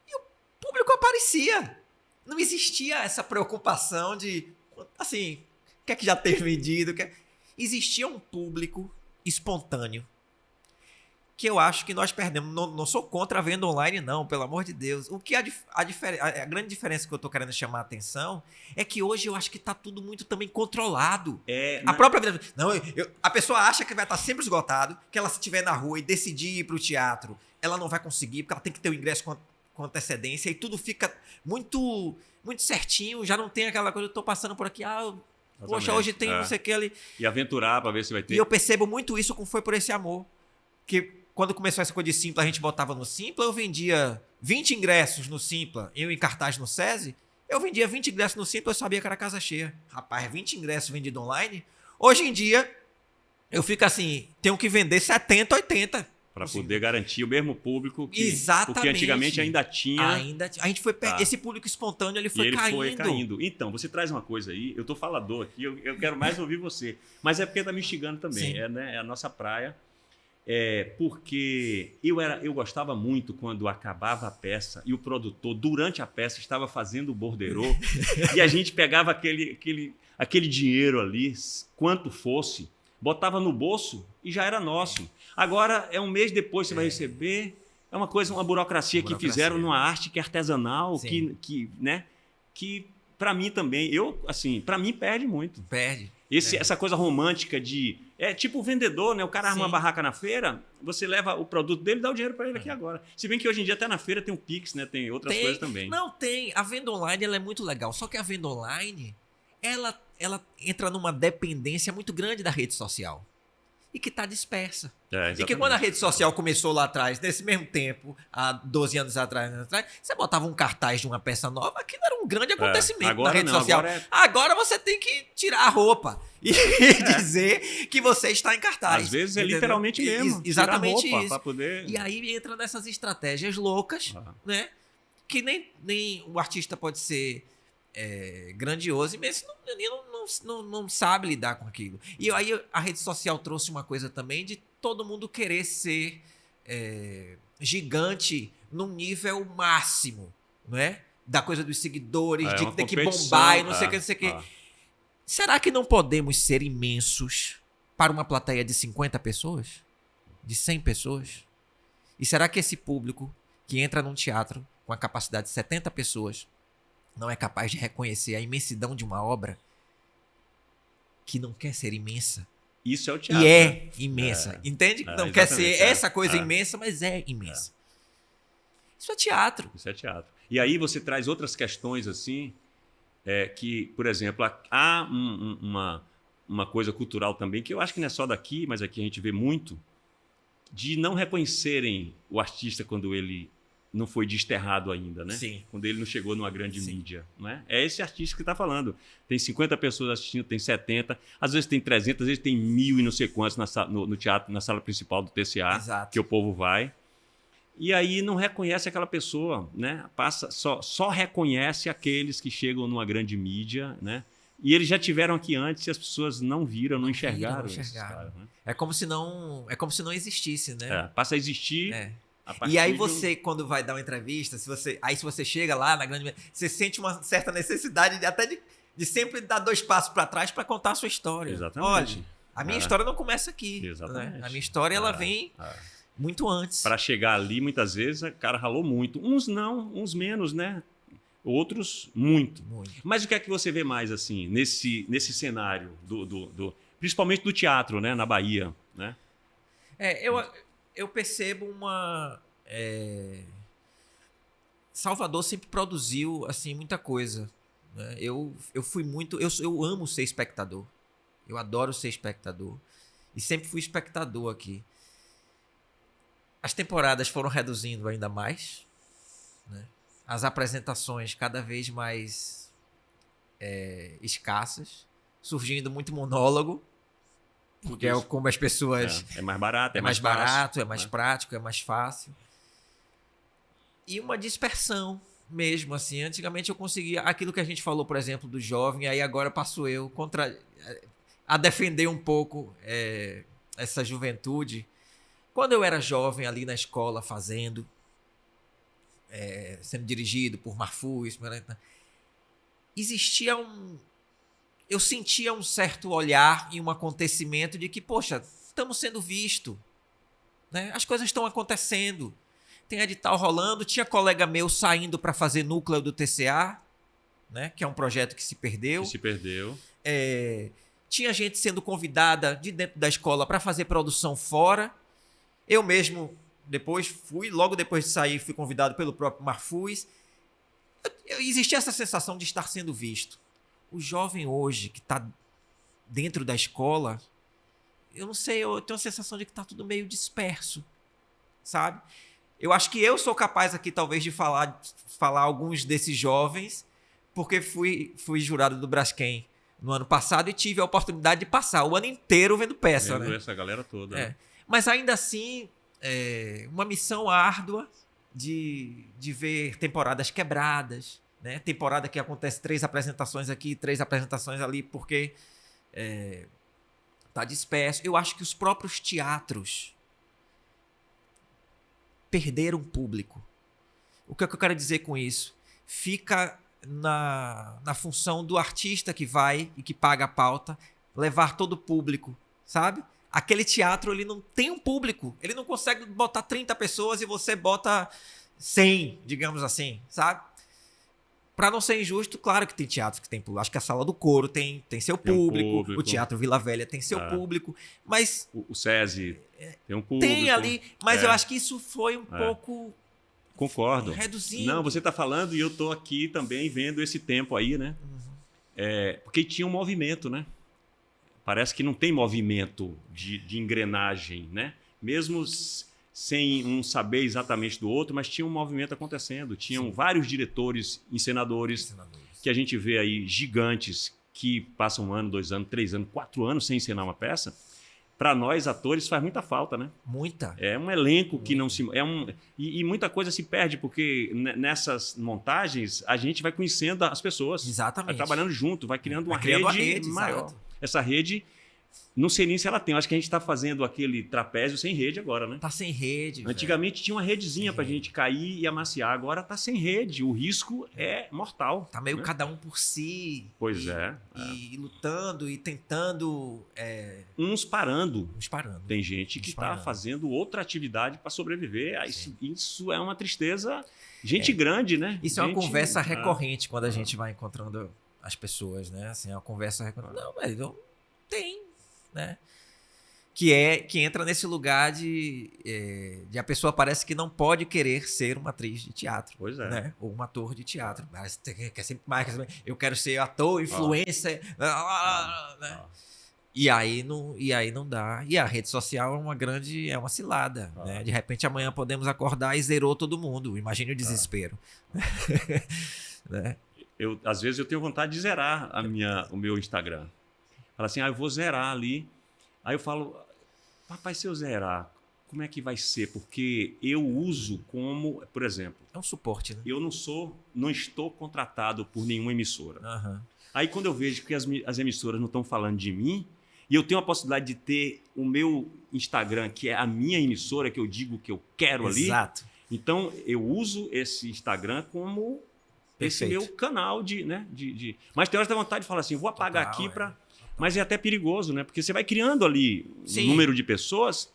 E o público aparecia. Não existia essa preocupação de, assim, quer que já ter vendido? Existia um público espontâneo que eu acho que nós perdemos. Não sou contra a venda online, não, pelo amor de Deus. O que a grande diferença que eu tô querendo chamar a atenção é que hoje eu acho que tá tudo muito também controlado. A própria venda. Não, a pessoa acha que vai estar sempre esgotado, que ela se estiver na rua e decidir ir pro teatro, ela não vai conseguir, porque ela tem que ter o ingresso com antecedência, e tudo fica muito, muito certinho, já não tem aquela coisa, eu tô passando por aqui, poxa, hoje tem não sei o que ali.
E aventurar para ver se vai ter.
E eu percebo muito isso com Foi Por Esse Amor. Que quando começou essa coisa de Simpla, a gente botava no Simpla, eu vendia 20 ingressos no Simpla, eu em cartaz no SESI, eu vendia 20 ingressos no Simpla, eu sabia que era casa cheia. Rapaz, 20 ingressos vendidos online. Hoje em dia, eu fico assim, tenho que vender 70, 80.
Para poder garantir o mesmo público que,
exatamente.
Porque antigamente ainda tinha.
A gente foi esse público espontâneo ele foi caindo.
Foi caindo. Então, você traz uma coisa aí, eu tô falador aqui, eu quero mais ouvir você. Mas é porque tá me instigando também, é a nossa praia. Porque eu gostava muito quando acabava a peça e o produtor, durante a peça, estava fazendo o borderô e a gente pegava aquele dinheiro ali, quanto fosse, botava no bolso e já era nosso. Agora, um mês depois você vai receber. É uma burocracia que fizeram numa arte que é artesanal, que para mim também, para mim perde muito.
Perde.
Essa coisa romântica de... É tipo o vendedor, né? O cara arma uma barraca na feira, você leva o produto dele e dá o dinheiro para ele aqui agora. Se bem que hoje em dia até na feira tem o Pix, né? Tem outras coisas também.
Não, tem. A venda online ela é muito legal. Só que a venda online, ela entra numa dependência muito grande da rede social. E que está dispersa. E que quando a rede social começou lá atrás, nesse mesmo tempo, há 12 anos atrás, você botava um cartaz de uma peça nova, aquilo era um grande acontecimento na rede social. Agora você tem que tirar a roupa e dizer que você está em cartaz.
Às vezes é literalmente mesmo.
Exatamente isso.
Pra poder...
E aí entra nessas estratégias loucas, né? Que nem o artista pode ser grandioso e mesmo não sabe lidar com aquilo. E aí a rede social trouxe uma coisa também de todo mundo querer ser gigante num nível máximo, não é? Da coisa dos seguidores, de ter que bombar e não sei o que, não sei o que. Será que não podemos ser imensos para uma plateia de 50 pessoas? De 100 pessoas? E será que esse público que entra num teatro com a capacidade de 70 pessoas não é capaz de reconhecer a imensidão de uma obra que não quer ser imensa?
Isso é o teatro.
E é imensa. Entende? Não quer ser essa coisa imensa, mas é imensa. Isso é teatro.
Isso é teatro. E aí você traz outras questões assim, que, por exemplo, há uma coisa cultural também, que eu acho que não é só daqui, mas aqui a gente vê muito, de não reconhecerem o artista quando ele não foi desterrado ainda, né?
Sim.
Quando ele não chegou numa grande mídia, não é? É esse artista que está falando. Tem 50 pessoas assistindo, tem 70, às vezes tem 300, às vezes tem 1.000 e não sei quantos no teatro, na sala principal do TCA,
exato,
que o povo vai. E aí não reconhece aquela pessoa, né? Só reconhece aqueles que chegam numa grande mídia, né? E eles já tiveram aqui antes e as pessoas não viram, não enxergaram. Esses caras, né?
É como se não existisse, né?
Passa a existir.
E aí você, quando vai dar uma entrevista, se você chega lá na grande... Você sente uma certa necessidade de sempre dar 2 passos para trás para contar a sua história.
Exatamente.
Olha, a minha história não começa aqui.
Exatamente.
Né? A minha história ela vem muito antes.
Para chegar ali, muitas vezes, o cara ralou muito. Uns não, uns menos, né? Outros, muito. Mas o que é que você vê mais, assim, nesse cenário, principalmente do teatro, né? Na Bahia, né?
Eu percebo uma... Salvador sempre produziu assim muita coisa, né? Eu fui muito... Eu amo ser espectador. Eu adoro ser espectador. E sempre fui espectador aqui. As temporadas foram reduzindo ainda mais, né? As apresentações cada vez mais escassas. Surgindo muito monólogo. Porque é como as pessoas...
É mais barato,
é mais barato, é mais prático, é mais fácil. E uma dispersão mesmo, assim. Antigamente eu conseguia... Aquilo que a gente falou, por exemplo, do jovem, aí agora passo eu a defender um pouco essa juventude. Quando eu era jovem ali na escola fazendo, sendo dirigido por Marfuz, existia eu sentia um certo olhar e um acontecimento de que, poxa, estamos sendo vistos. né? As coisas estão acontecendo. Tem edital rolando. Tinha colega meu saindo para fazer núcleo do TCA, né? Que é um projeto que se perdeu.
Que se perdeu.
Tinha gente sendo convidada de dentro da escola para fazer produção fora. Eu mesmo, logo depois de sair, fui convidado pelo próprio Marfuz. Existia essa sensação de estar sendo visto. O jovem hoje que está dentro da escola, eu não sei, eu tenho a sensação de que está tudo meio disperso, sabe? Eu acho que eu sou capaz aqui, talvez, de falar alguns desses jovens, porque fui jurado do Braskem no ano passado e tive a oportunidade de passar o ano inteiro vendo peça.
Vendo
né?
essa galera toda. Né?
Mas ainda assim, uma missão árdua de ver temporadas quebradas, né? Temporada que acontece 3 apresentações aqui, 3 apresentações ali, porque tá disperso. Eu acho que os próprios teatros perderam público. O que é que eu quero dizer com isso? Fica na função do artista que vai e que paga a pauta levar todo o público, sabe? Aquele teatro, ele não tem um público. Ele não consegue botar 30 pessoas e você bota 100, digamos assim, sabe? Para não ser injusto, claro que tem teatros que tem público. Acho que a Sala do Coro tem seu público, o Teatro Vila Velha tem seu público, mas...
O SESI tem um público.
Tem ali, mas eu acho que isso foi um pouco...
Concordo.
Reduzindo.
Não, você está falando e eu estou aqui também vendo esse tempo aí, né? Porque tinha um movimento, né? Parece que não tem movimento de engrenagem, né? Mesmo sem um saber exatamente do outro, mas tinha um movimento acontecendo. Tinham vários diretores, encenadores, que a gente vê aí, gigantes, que passam 1 ano, 2 anos, 3 anos, 4 anos sem encenar uma peça. Para nós, atores, faz muita falta, né?
Muita.
É um elenco que não se... E muita coisa se perde, porque nessas montagens a gente vai conhecendo as pessoas.
Exatamente.
Vai trabalhando junto, vai criando uma
criando
rede maior.
exato.
Essa rede, não sei nem se ela tem. Eu acho que a gente está fazendo aquele trapézio sem rede agora, né?
Tá sem rede.
Antigamente tinha uma redezinha para a gente cair e amaciar. Agora tá sem rede. O risco é mortal.
Tá meio
né?
cada um por si.
Pois
E lutando e tentando...
Uns parando.
Uns parando.
Tem gente que está fazendo outra atividade para sobreviver. Isso é uma tristeza. Gente grande, né?
Isso é uma conversa recorrente quando a gente vai encontrando as pessoas, né? Assim, é uma conversa recorrente. Não, mas não tem, né? Que entra nesse lugar de a pessoa parece que não pode querer ser uma atriz de teatro.
Pois é.
Né? Ou um ator de teatro. Mas quer sempre mais. Eu quero ser ator, influencer. Né? E aí não dá. E a rede social é uma cilada. Né? De repente amanhã podemos acordar e zerou todo mundo. Imagine o desespero. Né?
Às vezes eu tenho vontade de zerar o meu Instagram. Fala assim, eu vou zerar ali. Aí eu falo, papai, se eu zerar, como é que vai ser? Porque eu uso como, por exemplo...
É um suporte, né?
Eu não estou contratado por nenhuma emissora.
Uhum.
Aí quando eu vejo que as emissoras não estão falando de mim, e eu tenho a possibilidade de ter o meu Instagram, que é a minha emissora, que eu digo que eu quero ali.
Exato.
Então, eu uso esse Instagram como esse meu canal Mas tem horas da vontade de falar assim, vou apagar aqui para... Mas é até perigoso, né? Porque você vai criando ali um número de pessoas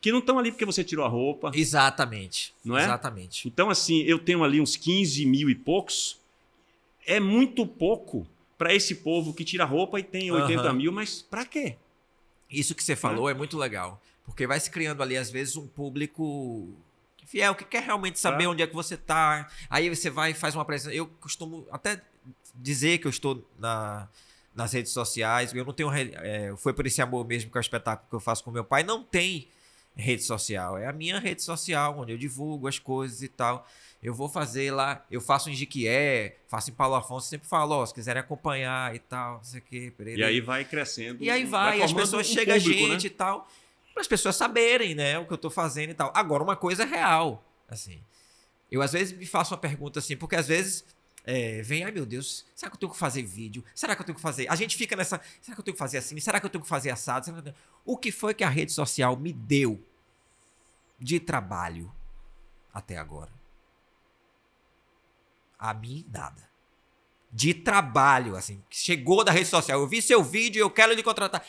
que não estão ali porque você tirou a roupa.
Exatamente.
Não é?
Exatamente.
Então, assim, eu tenho ali uns 15 mil e poucos. É muito pouco para esse povo que tira a roupa e tem 80 mil, mas para quê?
Isso que você falou é muito legal. Porque vai se criando ali, às vezes, um público fiel, que quer realmente saber onde é que você está. Aí você vai e faz uma apresentação. Eu costumo até dizer que eu estou nas redes sociais. Eu não tenho... foi por esse amor mesmo que é o espetáculo que eu faço com meu pai. Não tem rede social. É a minha rede social, onde eu divulgo as coisas e tal. Eu vou fazer lá, eu faço em Jiquié, faço em Paulo Afonso, sempre falo, se quiserem acompanhar e tal, não sei o quê.
E aí vai crescendo.
E aí vai as pessoas chegam a gente, né? E tal, para as pessoas saberem, né, o que eu tô fazendo e tal. Agora, uma coisa é real, assim. Eu, às vezes, me faço uma pergunta assim, porque às vezes vem, ai meu Deus, será que eu tenho que fazer vídeo? Será que eu tenho que fazer... A gente fica nessa, será que eu tenho que fazer assim? Será que eu tenho que fazer assado? O que foi que a rede social me deu de trabalho até agora? A mim, nada. de trabalho, assim, que chegou da rede social. Eu vi seu vídeo e eu quero lhe contratar.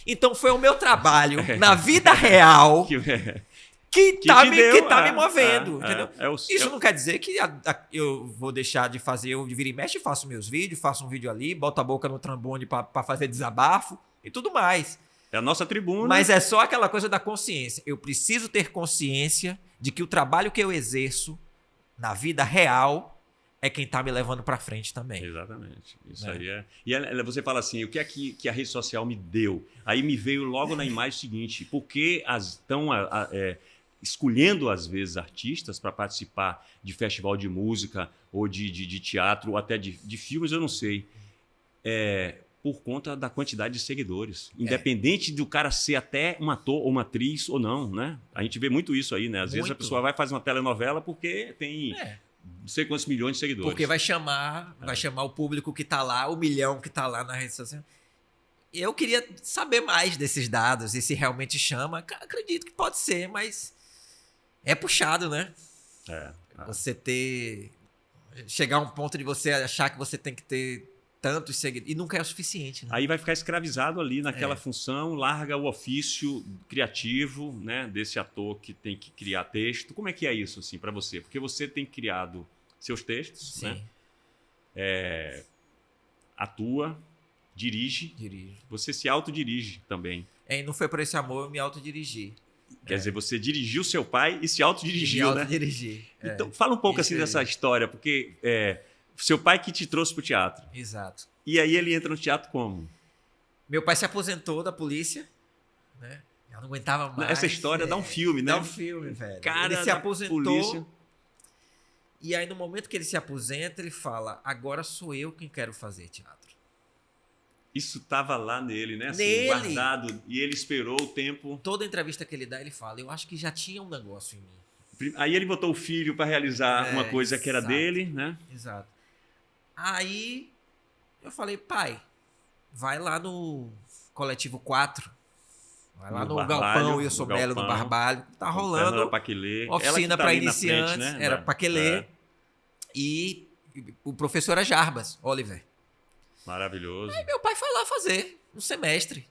Então foi o meu trabalho na vida real que tá me movendo, entendeu? Isso não quer dizer que eu vou deixar de fazer, eu de vira e mexe, faço meus vídeos, faço um vídeo ali, boto a boca no trombone pra fazer desabafo e tudo mais.
É a nossa tribuna.
Mas é só aquela coisa da consciência. Eu preciso ter consciência de que o trabalho que eu exerço na vida real é quem tá me levando pra frente também.
Exatamente. Isso aí é. E você fala assim, o que é que a rede social me deu? Aí me veio logo na imagem o seguinte, porque estão escolhendo, às vezes, artistas para participar de festival de música ou de teatro ou até de filmes, eu não sei. Por conta da quantidade de seguidores. Independente do cara ser até um ator ou uma atriz ou não, né? A gente vê muito isso aí, né? Às vezes a pessoa vai fazer uma telenovela porque tem não sei quantos milhões de seguidores.
Porque vai chamar o público que tá lá, o milhão que tá lá na rede social. Eu queria saber mais desses dados e se realmente chama. Acredito que pode ser, mas é puxado, né? Você chegar a um ponto de você achar que você tem que ter tantos seguidores. E nunca é o suficiente, né?
Aí vai ficar escravizado ali naquela função, larga o ofício criativo, né, desse ator que tem que criar texto. Como é que é isso, assim, para você? Porque você tem criado seus textos,
Sim.
né? Atua, dirige. Você se autodirige também.
E não foi por esse amor eu me autodirigi.
Quer dizer, você dirigiu seu pai e se autodirigiu, né? Então, fala um pouco
Isso
assim dessa história, porque seu pai que te trouxe pro teatro.
Exato.
E aí ele entra no teatro como?
Meu pai se aposentou da polícia, né? Eu não aguentava mais.
Essa história dá um filme, né?
Dá um filme, velho.
Cara,
ele se aposentou.
Polícia.
E aí, no momento que ele se aposenta, ele fala: agora sou eu quem quero fazer teatro.
Isso tava lá nele, né? Assim,
Nele.
Guardado. E ele esperou o tempo.
Toda entrevista que ele dá, ele fala: eu acho que já tinha um negócio em mim.
Aí ele botou o filho para realizar uma coisa que era
exato.
dele, né?
Exato. Aí eu falei: pai, vai lá no Coletivo 4. Vai lá no Galpão e o Sobelo no Barbalho. Tá rolando oficina para iniciantes.
Frente, né?
Era Paquelê. E o professor era Jarbas, Oliver.
Maravilhoso.
Aí meu pai foi lá fazer um semestre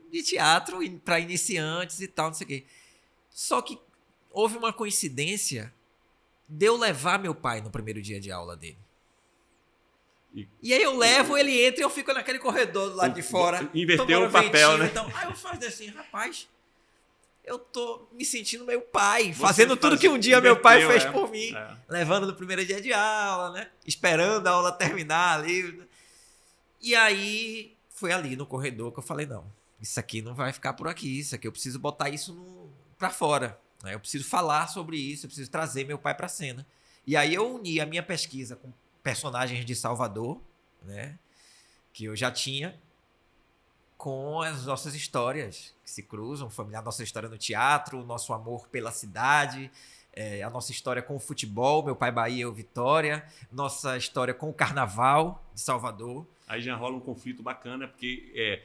de teatro para iniciantes e tal, não sei o quê. Só que houve uma coincidência de eu levar meu pai no primeiro dia de aula dele. E aí eu levo, ele entra e eu fico naquele corredor do lado de fora.
Inverteu o papel, né?
Então, aí eu faço assim: rapaz, eu tô me sentindo meu pai, fazendo tudo que um dia meu pai fez por mim. Levando no primeiro dia de aula, né? Esperando a aula terminar ali. E aí foi ali no corredor que eu falei: não, isso aqui não vai ficar por aqui, isso aqui eu preciso botar isso pra fora, né? Eu preciso falar sobre isso, eu preciso trazer meu pai pra cena. E aí eu uni a minha pesquisa com personagens de Salvador, né, que eu já tinha, com as nossas histórias que se cruzam, a nossa história no teatro, o nosso amor pela cidade, a nossa história com o futebol, meu pai Bahia, eu Vitória, nossa história com o Carnaval de Salvador.
Aí já rola um conflito bacana, porque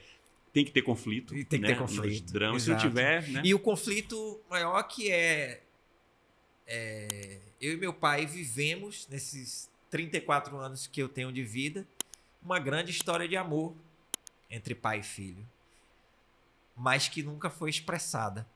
tem que ter conflito.
E tem que ter conflito.
Nos dramas, se não tiver, né?
E o conflito maior que eu e meu pai vivemos, nesses 34 anos que eu tenho de vida, uma grande história de amor entre pai e filho, mas que nunca foi expressada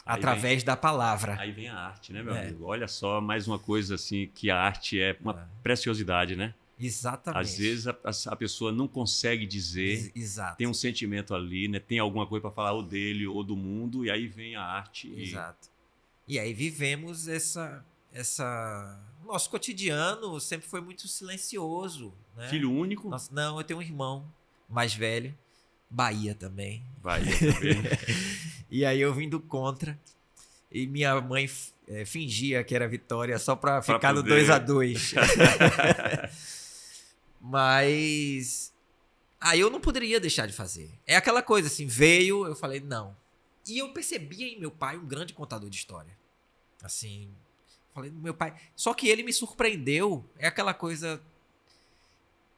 através da palavra.
Aí vem a arte, né, meu amigo? Olha só, mais uma coisa assim, que a arte é uma preciosidade, né?
Exatamente.
Às vezes a pessoa não consegue dizer,
Exato.
Tem um sentimento ali, né? Tem alguma coisa para falar ou dele ou do mundo, e aí vem a arte.
Exato. E aí vivemos nosso cotidiano sempre foi muito silencioso, né?
Filho único?
Não, eu tenho um irmão mais velho, Bahia também.
Bahia também.
E aí eu vim do contra e minha mãe fingia que era Vitória só pra ficar no 2-2. Mas aí eu não poderia deixar de fazer. É aquela coisa assim, veio, eu falei não. E eu percebia em meu pai um grande contador de história. Assim, falei, meu pai. Só que ele me surpreendeu. É aquela coisa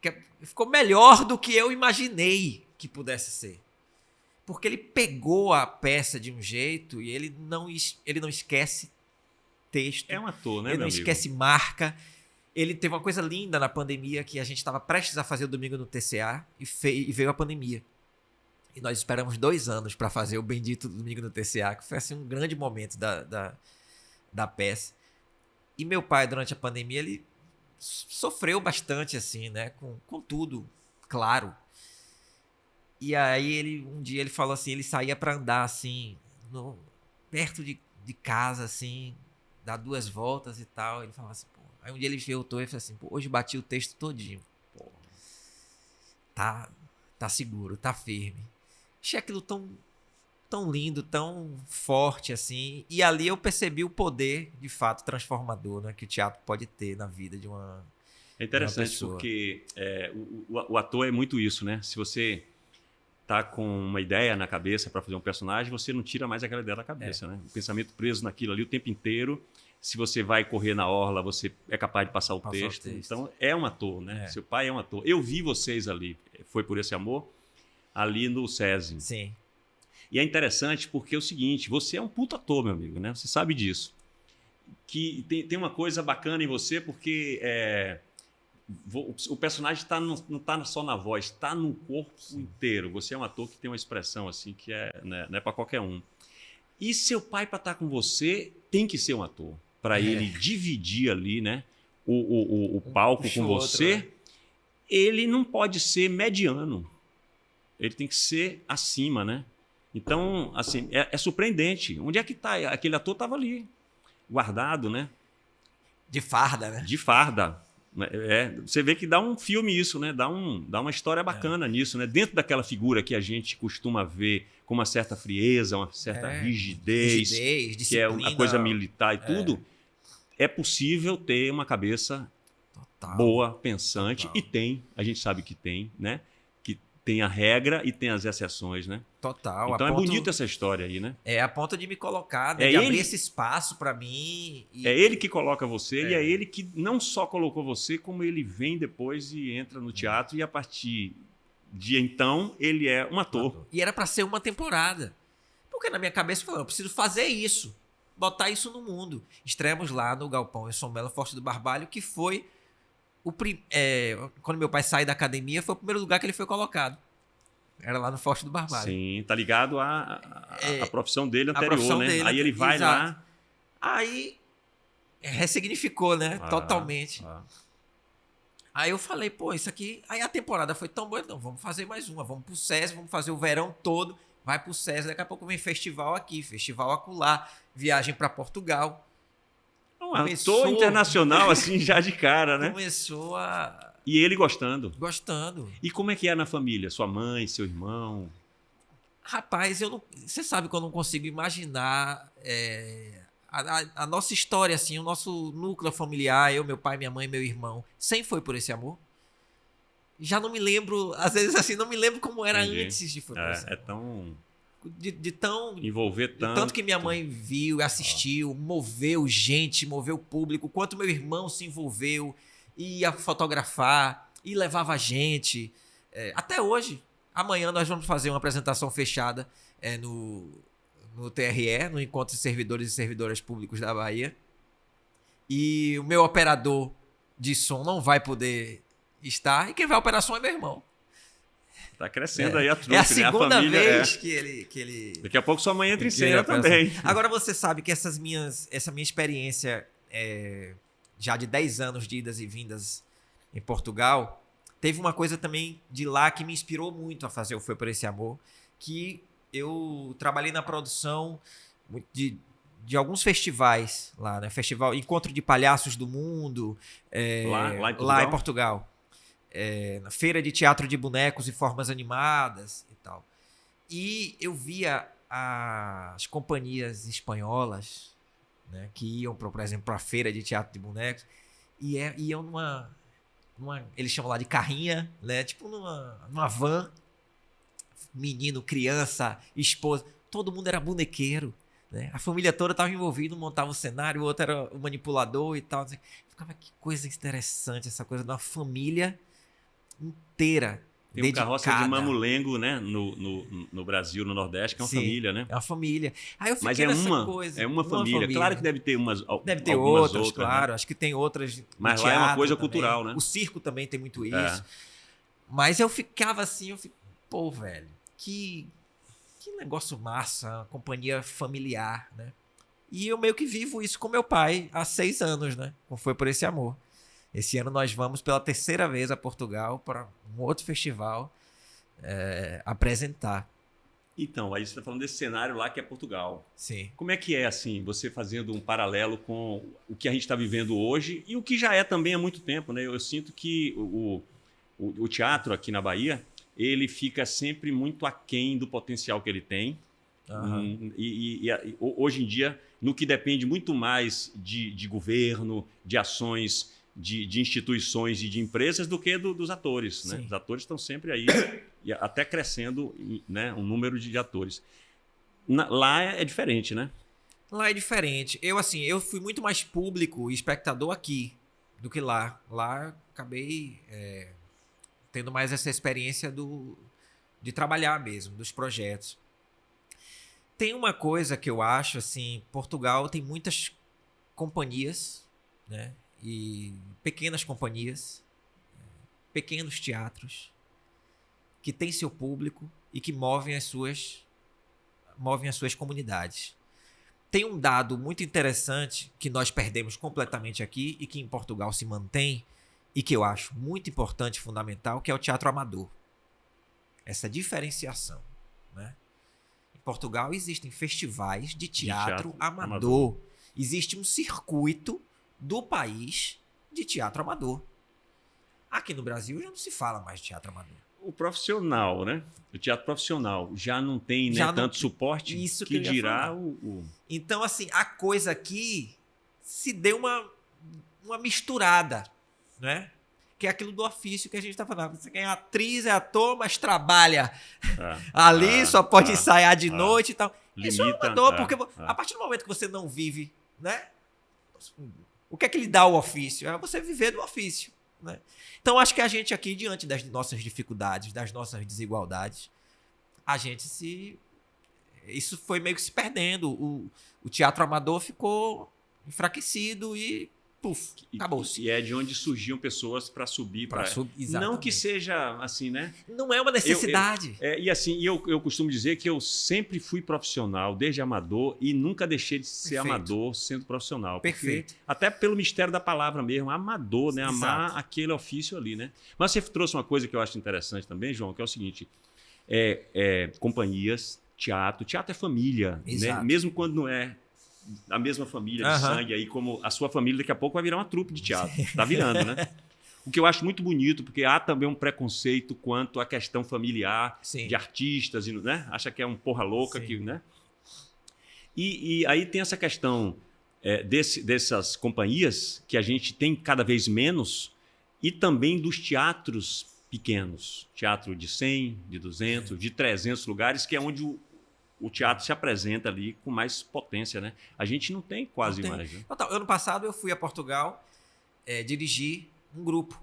que ficou melhor do que eu imaginei que pudesse ser. Porque ele pegou a peça de um jeito e ele não esquece texto.
É um ator, né,
ele
meu
não
amigo?
esquece marca. ele teve uma coisa linda na pandemia, que a gente estava prestes a fazer o Domingo no TCA e veio a pandemia. E nós esperamos 2 anos para fazer o bendito Domingo no TCA, que foi assim, um grande momento da peça. E meu pai, durante a pandemia, ele sofreu bastante, assim, né? Com tudo, claro. E aí, um dia ele falou assim, ele saía para andar, assim, perto de casa, assim, dar 2 voltas e tal. Ele falava assim, pô. Aí um dia ele voltou e falou assim, pô, hoje bati o texto todinho. Pô, tá seguro, tá firme. Achei aquilo tão lindo, tão forte, assim. E ali eu percebi o poder, de fato, transformador, né, que o teatro pode ter na vida de uma
É interessante
pessoa.
porque o ator é muito isso, né? Se você tá com uma ideia na cabeça para fazer um personagem, você não tira mais aquela ideia da cabeça, né? O pensamento preso naquilo ali o tempo inteiro. Se você vai correr na orla, você é capaz de passar o texto. Então, é um ator, né? Seu pai é um ator. Eu vi vocês ali, foi por esse amor, ali no SESI.
Sim.
E é interessante porque é o seguinte, você é um puta ator, meu amigo, né? Você sabe disso. Que tem uma coisa bacana em você porque o personagem não está só na voz, está no corpo inteiro. Você é um ator que tem uma expressão assim que não é para qualquer um. E seu pai, para estar com você, tem que ser um ator. Para ele dividir ali, né, o palco com você,
outro, né?
Ele não pode ser mediano. Ele tem que ser acima, né? Então, assim, é surpreendente. Onde é que está? Aquele ator estava ali, guardado, né?
De farda, né?
De farda. Você vê que dá um filme isso, né? Dá uma história bacana nisso, né? Dentro daquela figura que a gente costuma ver com uma certa frieza, uma certa rigidez, que é a coisa militar e tudo, é possível ter uma cabeça boa, pensante, e a gente sabe que tem, né? Que tem a regra e tem as exceções, né?
Total.
Então é bonita essa história aí, né?
É a ponto de me colocar, né? De abrir esse espaço para mim.
É ele que coloca você e é ele que não só colocou você, como ele vem depois e entra no teatro e a partir de então ele é um ator.
E era para ser uma temporada. Porque na minha cabeça eu falei, eu preciso fazer isso. Botar isso no mundo. Estreamos lá no Galpão em São Melo, Forte do Barbalho, que foi quando meu pai sai da academia, foi o primeiro lugar que ele foi colocado. Era lá no Forte do Barbalho.
Sim, tá ligado à profissão dele anterior,
profissão
né?
dele,
Aí ele vai lá.
Aí ressignificou, né? Totalmente. Aí eu falei, pô, isso aqui... Aí a temporada foi tão boa, então vamos fazer mais uma. Vamos pro SESI, vamos fazer o verão todo. Vai pro SESI, daqui a pouco vem festival aqui, festival acolá, viagem para Portugal.
Um ator internacional, assim, já de cara, né?
Começou a...
E ele gostando.
Gostando.
E como é que é na família? Sua mãe, seu irmão?
Rapaz, você sabe que eu não consigo imaginar a nossa história, assim, o nosso núcleo familiar, eu, meu pai, minha mãe, meu irmão. Sempre foi por esse amor. Já não me lembro, às vezes assim, não me lembro como era antes de Foi por esse amor.
É tão...
De tão...
Envolver tanto.
Tanto que minha mãe viu, assistiu, moveu gente, moveu público, quanto meu irmão se envolveu, ia fotografar, e levava a gente. Até hoje, amanhã nós vamos fazer uma apresentação fechada no TRE, no Encontro de Servidores e Servidoras Públicos da Bahia. E o meu operador de som não vai poder estar, e quem vai operar som é meu irmão.
Tá crescendo aí a trupe,
É a
né?
segunda
família,
vez que ele...
Daqui a pouco sua mãe entra em cena também.
Agora você sabe que essa minha experiência já de 10 anos de idas e vindas em Portugal, teve uma coisa também de lá que me inspirou muito a fazer o Foi por Esse Amor, que eu trabalhei na produção de alguns festivais lá, né? Festival Encontro de Palhaços do Mundo, lá em Portugal. Na Feira de Teatro de Bonecos e Formas Animadas e tal. E eu via as companhias espanholas, né, que iam, por exemplo, para a Feira de Teatro de Bonecos, e iam numa... Eles chamam lá de carrinha, né, tipo numa van, menino, criança, esposa, todo mundo era bonequeiro, né? A família toda estava envolvida, montava o cenário, o outro era o manipulador e tal. Ficava, que coisa interessante essa coisa da família inteira
Tem um carroça de
dedicada.
mamulengo, né? No Brasil, no Nordeste, que é uma
Sim,
família, né?
É uma família. Aí eu fiquei
Mas é
nessa coisa.
é uma família. Claro que deve ter
Deve ter
algumas
outras,
né?
claro. Acho que tem outras. No
Mas lá é uma
teatro
coisa
também.
cultural, né?
O circo também tem muito isso.
É.
Mas eu ficava assim, pô, velho, que negócio massa, uma companhia familiar, né? E eu meio que vivo isso com meu pai há 6 anos, né? Como Foi Por Esse Amor. Esse ano nós vamos pela 3ª vez a Portugal para um outro festival apresentar.
Então, aí você está falando desse cenário lá que é Portugal.
Sim.
Como é que é, assim, você fazendo um paralelo com o que a gente está vivendo hoje e o que já é também há muito tempo, né? Eu sinto que o teatro aqui na Bahia, ele fica sempre muito aquém do potencial que ele tem.
Aham.
Hoje em dia, no que depende muito mais de governo, de ações, de instituições e de empresas do que dos atores, né?
Sim.
Os atores estão sempre aí, e até crescendo, né, um número de atores. Lá é diferente, né?
Lá é diferente. Eu fui muito mais público e espectador aqui do que lá. Lá acabei tendo mais essa experiência de trabalhar mesmo, dos projetos. Tem uma coisa que eu acho, assim, Portugal tem muitas companhias, né? E pequenas companhias, pequenos teatros, que têm seu público e que movem as suas comunidades. Tem um dado muito interessante que nós perdemos completamente aqui e que em Portugal se mantém e que eu acho muito importante e fundamental, que é o teatro amador. Essa diferenciação, né? Em Portugal existem festivais de teatro amador. Existe um circuito do país de teatro amador. Aqui no Brasil já não se fala mais de teatro amador.
O profissional, né? O teatro profissional já não tem, né, tanto suporte
Isso
que
eu ia
dirá
falar.
o...
Então, assim, a coisa aqui se deu uma misturada, né? Que é aquilo do ofício que a gente está falando. Você é atriz, é ator, mas trabalha ali, só pode ensaiar de noite e tal. Isso é
Limita,
amador, porque a partir do momento que você não vive, né? O que é que lhe dá o ofício? É você viver do ofício, né? Então, acho que a gente aqui, diante das nossas dificuldades, das nossas desigualdades, isso foi meio que se perdendo. O teatro amador ficou enfraquecido e acabou-se.
E é de onde surgiam pessoas para subir. Não que seja assim, né?
Não é uma necessidade.
Eu costumo dizer que eu sempre fui profissional, desde amador, e nunca deixei de ser amador sendo profissional.
Perfeito.
Até pelo mistério da palavra mesmo, amador, né?
Exato.
Amar aquele ofício ali, né? Mas você trouxe uma coisa que eu acho interessante também, João, que é o seguinte: companhias, teatro é família, né? Mesmo quando não é a mesma família de sangue, aí como a sua família daqui a pouco vai virar uma trupe de teatro. Está virando, né? O que eu acho muito bonito, porque há também um preconceito quanto à questão familiar de artistas, né? Acha que é um porra louca, né? E aí tem essa questão dessas companhias que a gente tem cada vez menos e também dos teatros pequenos. Teatro de 100, de 200, de 300 lugares, que é onde o teatro se apresenta ali com mais potência, né? A gente não tem quase mais. Né?
Ano passado eu fui a Portugal dirigir um grupo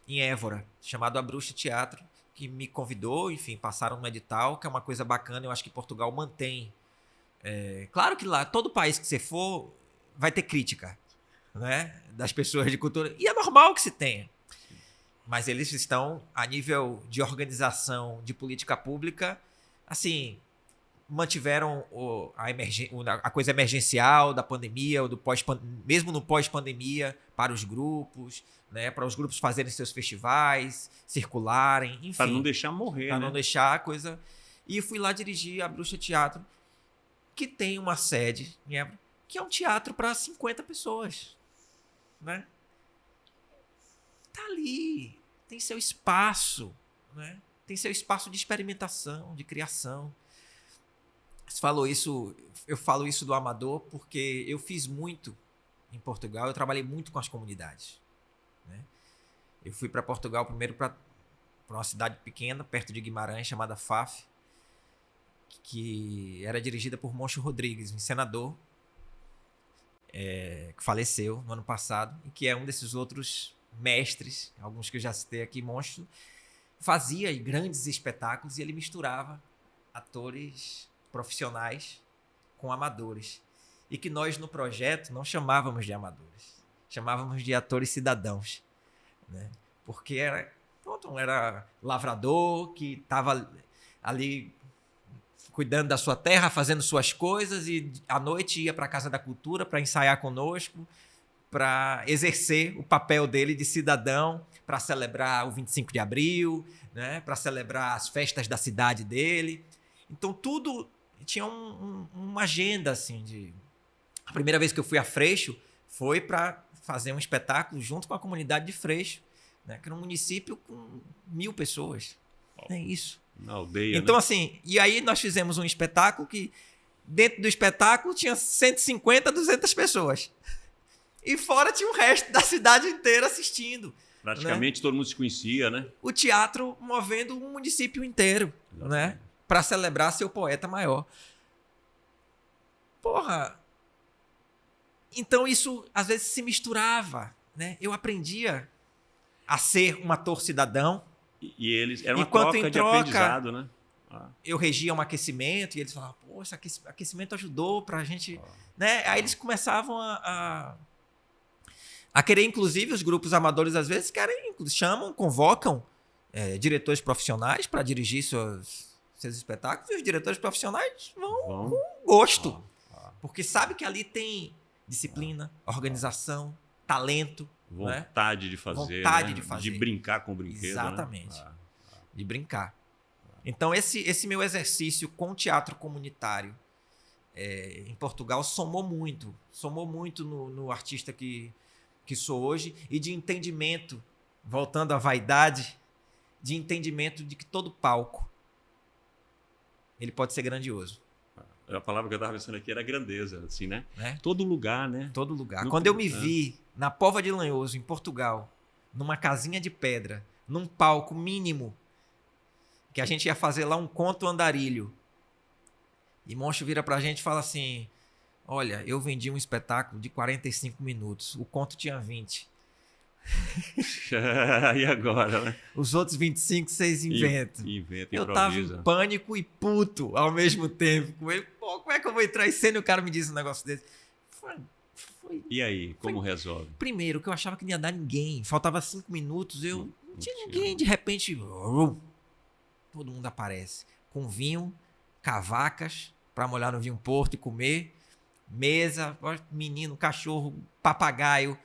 em Évora, chamado A Bruxa Teatro, que me convidou, enfim, passaram no edital, que é uma coisa bacana, eu acho que Portugal mantém. Claro que lá, todo país que você for, vai ter crítica, né? Das pessoas de cultura, e é normal que se tenha. Mas eles estão, a nível de organização de política pública, assim, mantiveram a coisa emergencial da pandemia, ou mesmo no pós-pandemia, para os grupos, né, para os grupos fazerem seus festivais, circularem, enfim.
Para não deixar morrer,
Para não deixar a coisa... E fui lá dirigir a Bruxa Teatro, que tem uma sede, que é um teatro para 50 pessoas, né? Tá ali, tem seu espaço, né? Tem seu espaço de experimentação, de criação. Eu falo isso do amador porque eu fiz muito em Portugal, eu trabalhei muito com as comunidades, né? Eu fui para Portugal primeiro para uma cidade pequena, perto de Guimarães, chamada Faf, que era dirigida por Moncho Rodrigues, um senador que faleceu no ano passado, e que é um desses outros mestres, alguns que eu já citei aqui. Moncho fazia grandes espetáculos e ele misturava atores profissionais com amadores. E que nós, no projeto, não chamávamos de amadores. Chamávamos de atores cidadãos. Né? Porque era lavrador que estava ali cuidando da sua terra, fazendo suas coisas, e à noite ia para a Casa da Cultura para ensaiar conosco, para exercer o papel dele de cidadão, para celebrar o 25 de abril, né? Para celebrar as festas da cidade dele. Então, tudo tinha uma agenda, assim, A primeira vez que eu fui a Freixo foi para fazer um espetáculo junto com a comunidade de Freixo, né? Que era um município com 1.000 pessoas. É isso.
Na aldeia,
Então,
né?
assim, e aí nós fizemos um espetáculo que, dentro do espetáculo, tinha 150, 200 pessoas. E fora tinha o resto da cidade inteira assistindo.
Praticamente todo mundo se conhecia, né?
O teatro movendo um município inteiro, né? Para celebrar seu poeta maior. Porra! Então isso, às vezes, se misturava, né? Eu aprendia a ser um ator cidadão.
E eles era uma
Enquanto
troca
em
de
troca,
aprendizado, né?
Eu regia um aquecimento e eles falavam, pô, esse aquecimento ajudou pra gente, né? Aí eles começavam a querer, inclusive, os grupos amadores às vezes chamam, convocam diretores profissionais para dirigir seus espetáculos, e os diretores profissionais vão com gosto, porque sabe que ali tem disciplina, organização, talento,
vontade, né? De fazer,
vontade,
né?
de fazer,
de brincar com o brinquedo,
exatamente,
né?
De brincar. Então esse meu exercício com teatro comunitário em Portugal somou muito no artista que sou hoje, e de entendimento, voltando à vaidade, de entendimento de que todo palco ele pode ser grandioso.
A palavra que eu estava pensando aqui era grandeza, assim, né?
Né?
Todo lugar, né?
Todo lugar. Quando eu me vi na Póvoa de Lanhoso, em Portugal, numa casinha de pedra, num palco mínimo, que a gente ia fazer lá um conto andarilho, e Moncho vira pra gente e fala assim: olha, eu vendi um espetáculo de 45 minutos, o conto tinha 20.
E agora, né?
Os outros 25 vocês inventam.
Inventa,
eu tava em pânico e puto ao mesmo tempo com ele. Pô, como é que eu vou entrar em cena e o cara me diz um negócio desse?
E aí, como resolve?
Primeiro, que eu achava que não ia dar ninguém. Faltava 5 minutos, não tinha ninguém. De repente, todo mundo aparece. Com vinho, cavacas, pra molhar no vinho Porto e comer. Mesa, menino, cachorro, papagaio,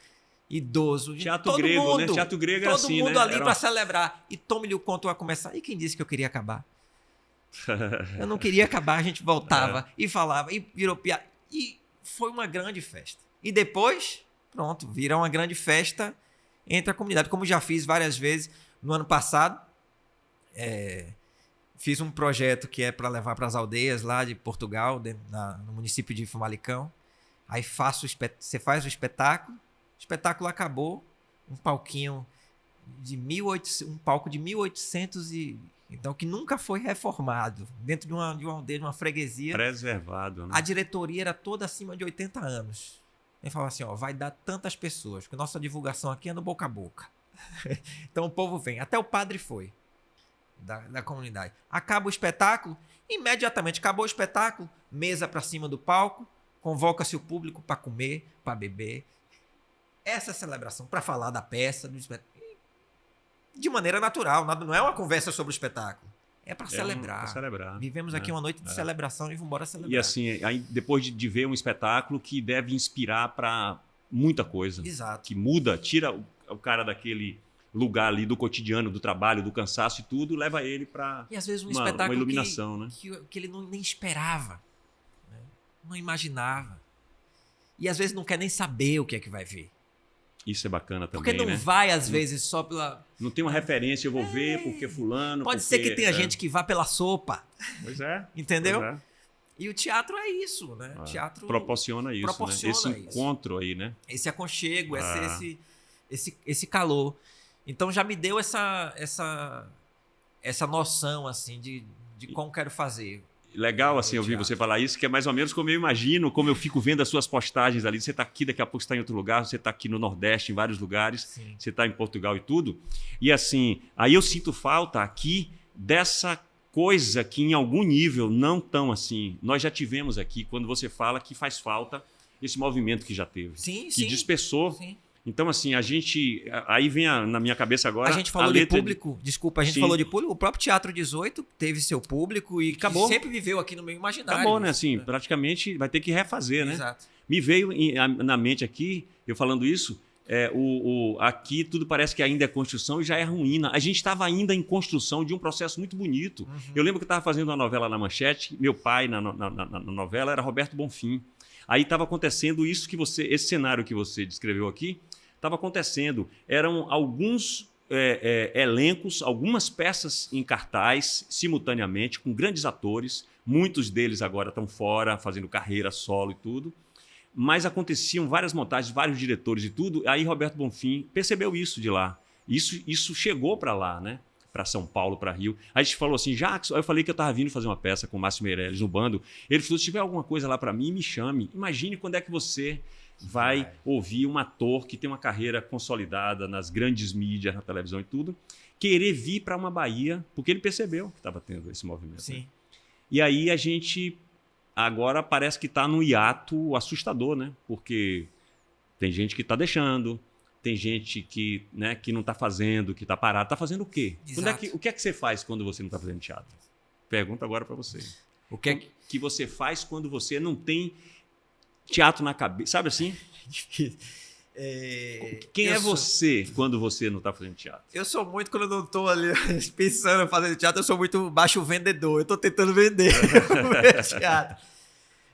idoso.
Teatro
todo
grego,
mundo,
né? Teatro grego era assim, né?
Todo mundo ali pra celebrar. E tome-lhe o conto a começar. E quem disse que eu queria acabar? Eu não queria acabar, a gente voltava e falava, e virou piada. E foi uma grande festa. E depois, pronto, vira uma grande festa entre a comunidade. Como já fiz várias vezes no ano passado, fiz um projeto que é para levar para as aldeias lá de Portugal, no município de Famalicão. Aí você faz o espetáculo acabou, um palquinho de 1800, um palco de 1800 então que nunca foi reformado, dentro de uma aldeia, de uma freguesia.
Preservado, né?
A diretoria era toda acima de 80 anos. Ele falava assim, vai dar tantas pessoas, porque nossa divulgação aqui é no boca a boca. Então o povo vem, até o padre foi. Da comunidade. Acaba o espetáculo, imediatamente acabou o espetáculo, mesa para cima do palco, convoca-se o público para comer, para beber. Essa celebração, para falar da peça, do espetáculo, de maneira natural, não é uma conversa sobre o espetáculo. É para celebrar.
Pra celebrar.
Vivemos aqui uma noite de celebração e vamos embora celebrar.
E assim, aí, depois de ver um espetáculo que deve inspirar para muita coisa.
Exato.
Que muda, tira o cara daquele lugar ali do cotidiano, do trabalho, do cansaço e tudo, leva ele para
e às vezes um
uma
espetáculo
iluminação, né?
que ele nem esperava, né? Não imaginava. E às vezes não quer nem saber o que é que vai ver.
Isso é bacana também,
porque não
né?
vai, às vezes, só pela...
Não tem uma referência, eu vou ver porque fulano...
Pode ser que tenha gente que vá pela sopa.
Pois é.
Entendeu?
Pois é.
E o teatro é isso, né? O teatro
proporciona isso,
proporciona
né? Esse encontro aí, né?
Esse aconchego, esse calor. Então já me deu essa noção, assim, de como quero fazer.
legal assim ouvir você falar isso, que é mais ou menos como eu imagino, como eu fico vendo as suas postagens ali. Você está aqui, daqui a pouco você está em outro lugar, você está aqui no Nordeste, em vários lugares,
Sim.
você está em Portugal e tudo. E assim, aí eu sinto falta aqui dessa coisa que em algum nível não tão assim. Nós já tivemos aqui, quando você fala que faz falta esse movimento que já teve,
Sim,
que
sim.
dispersou.
Sim.
Então, assim, a gente. Aí vem na minha cabeça agora.
A gente falou de
letra
público, desculpa, a gente
Sim.
falou de público. O próprio Teatro 18 teve seu público e
Acabou.
sempre viveu aqui no meio imaginário.
Acabou, né? Assim, praticamente vai ter que refazer, né?
Exato.
Me veio na mente aqui, eu falando isso, aqui tudo parece que ainda é construção e já é ruína. A gente estava ainda em construção de um processo muito bonito. Eu lembro que eu estava fazendo uma novela na Manchete, meu pai na novela era Roberto Bonfim. Aí estava acontecendo isso que esse cenário que você descreveu aqui, estava acontecendo. Eram alguns elencos, algumas peças em cartaz, simultaneamente, com grandes atores. Muitos deles agora estão fora, fazendo carreira solo e tudo. Mas aconteciam várias montagens, vários diretores e tudo. Aí Roberto Bonfim percebeu isso de lá. Isso chegou para lá, né? Para São Paulo, para Rio. Aí a gente falou assim, Jackson, eu falei que eu estava vindo fazer uma peça com o Márcio Meirelles no bando. Ele falou, se tiver alguma coisa lá para mim, me chame. Imagine quando é que você vai ouvir um ator que tem uma carreira consolidada nas grandes mídias, na televisão e tudo, querer vir para uma Bahia, porque ele percebeu que estava tendo esse movimento.
Sim.
Né? E aí a gente agora parece que está num hiato assustador, né? Porque tem gente que está deixando, tem gente que, né, que não está fazendo, que está parado. Está fazendo o quê? O que é que você faz quando você não está fazendo teatro? Pergunta agora para você.
O que é
que você faz quando você não tem teatro na cabeça? Sabe assim? Quem é você quando você não está fazendo teatro?
Eu sou muito, quando eu não estou ali pensando em fazer teatro, eu sou muito baixo vendedor. Eu estou tentando vender o meu teatro.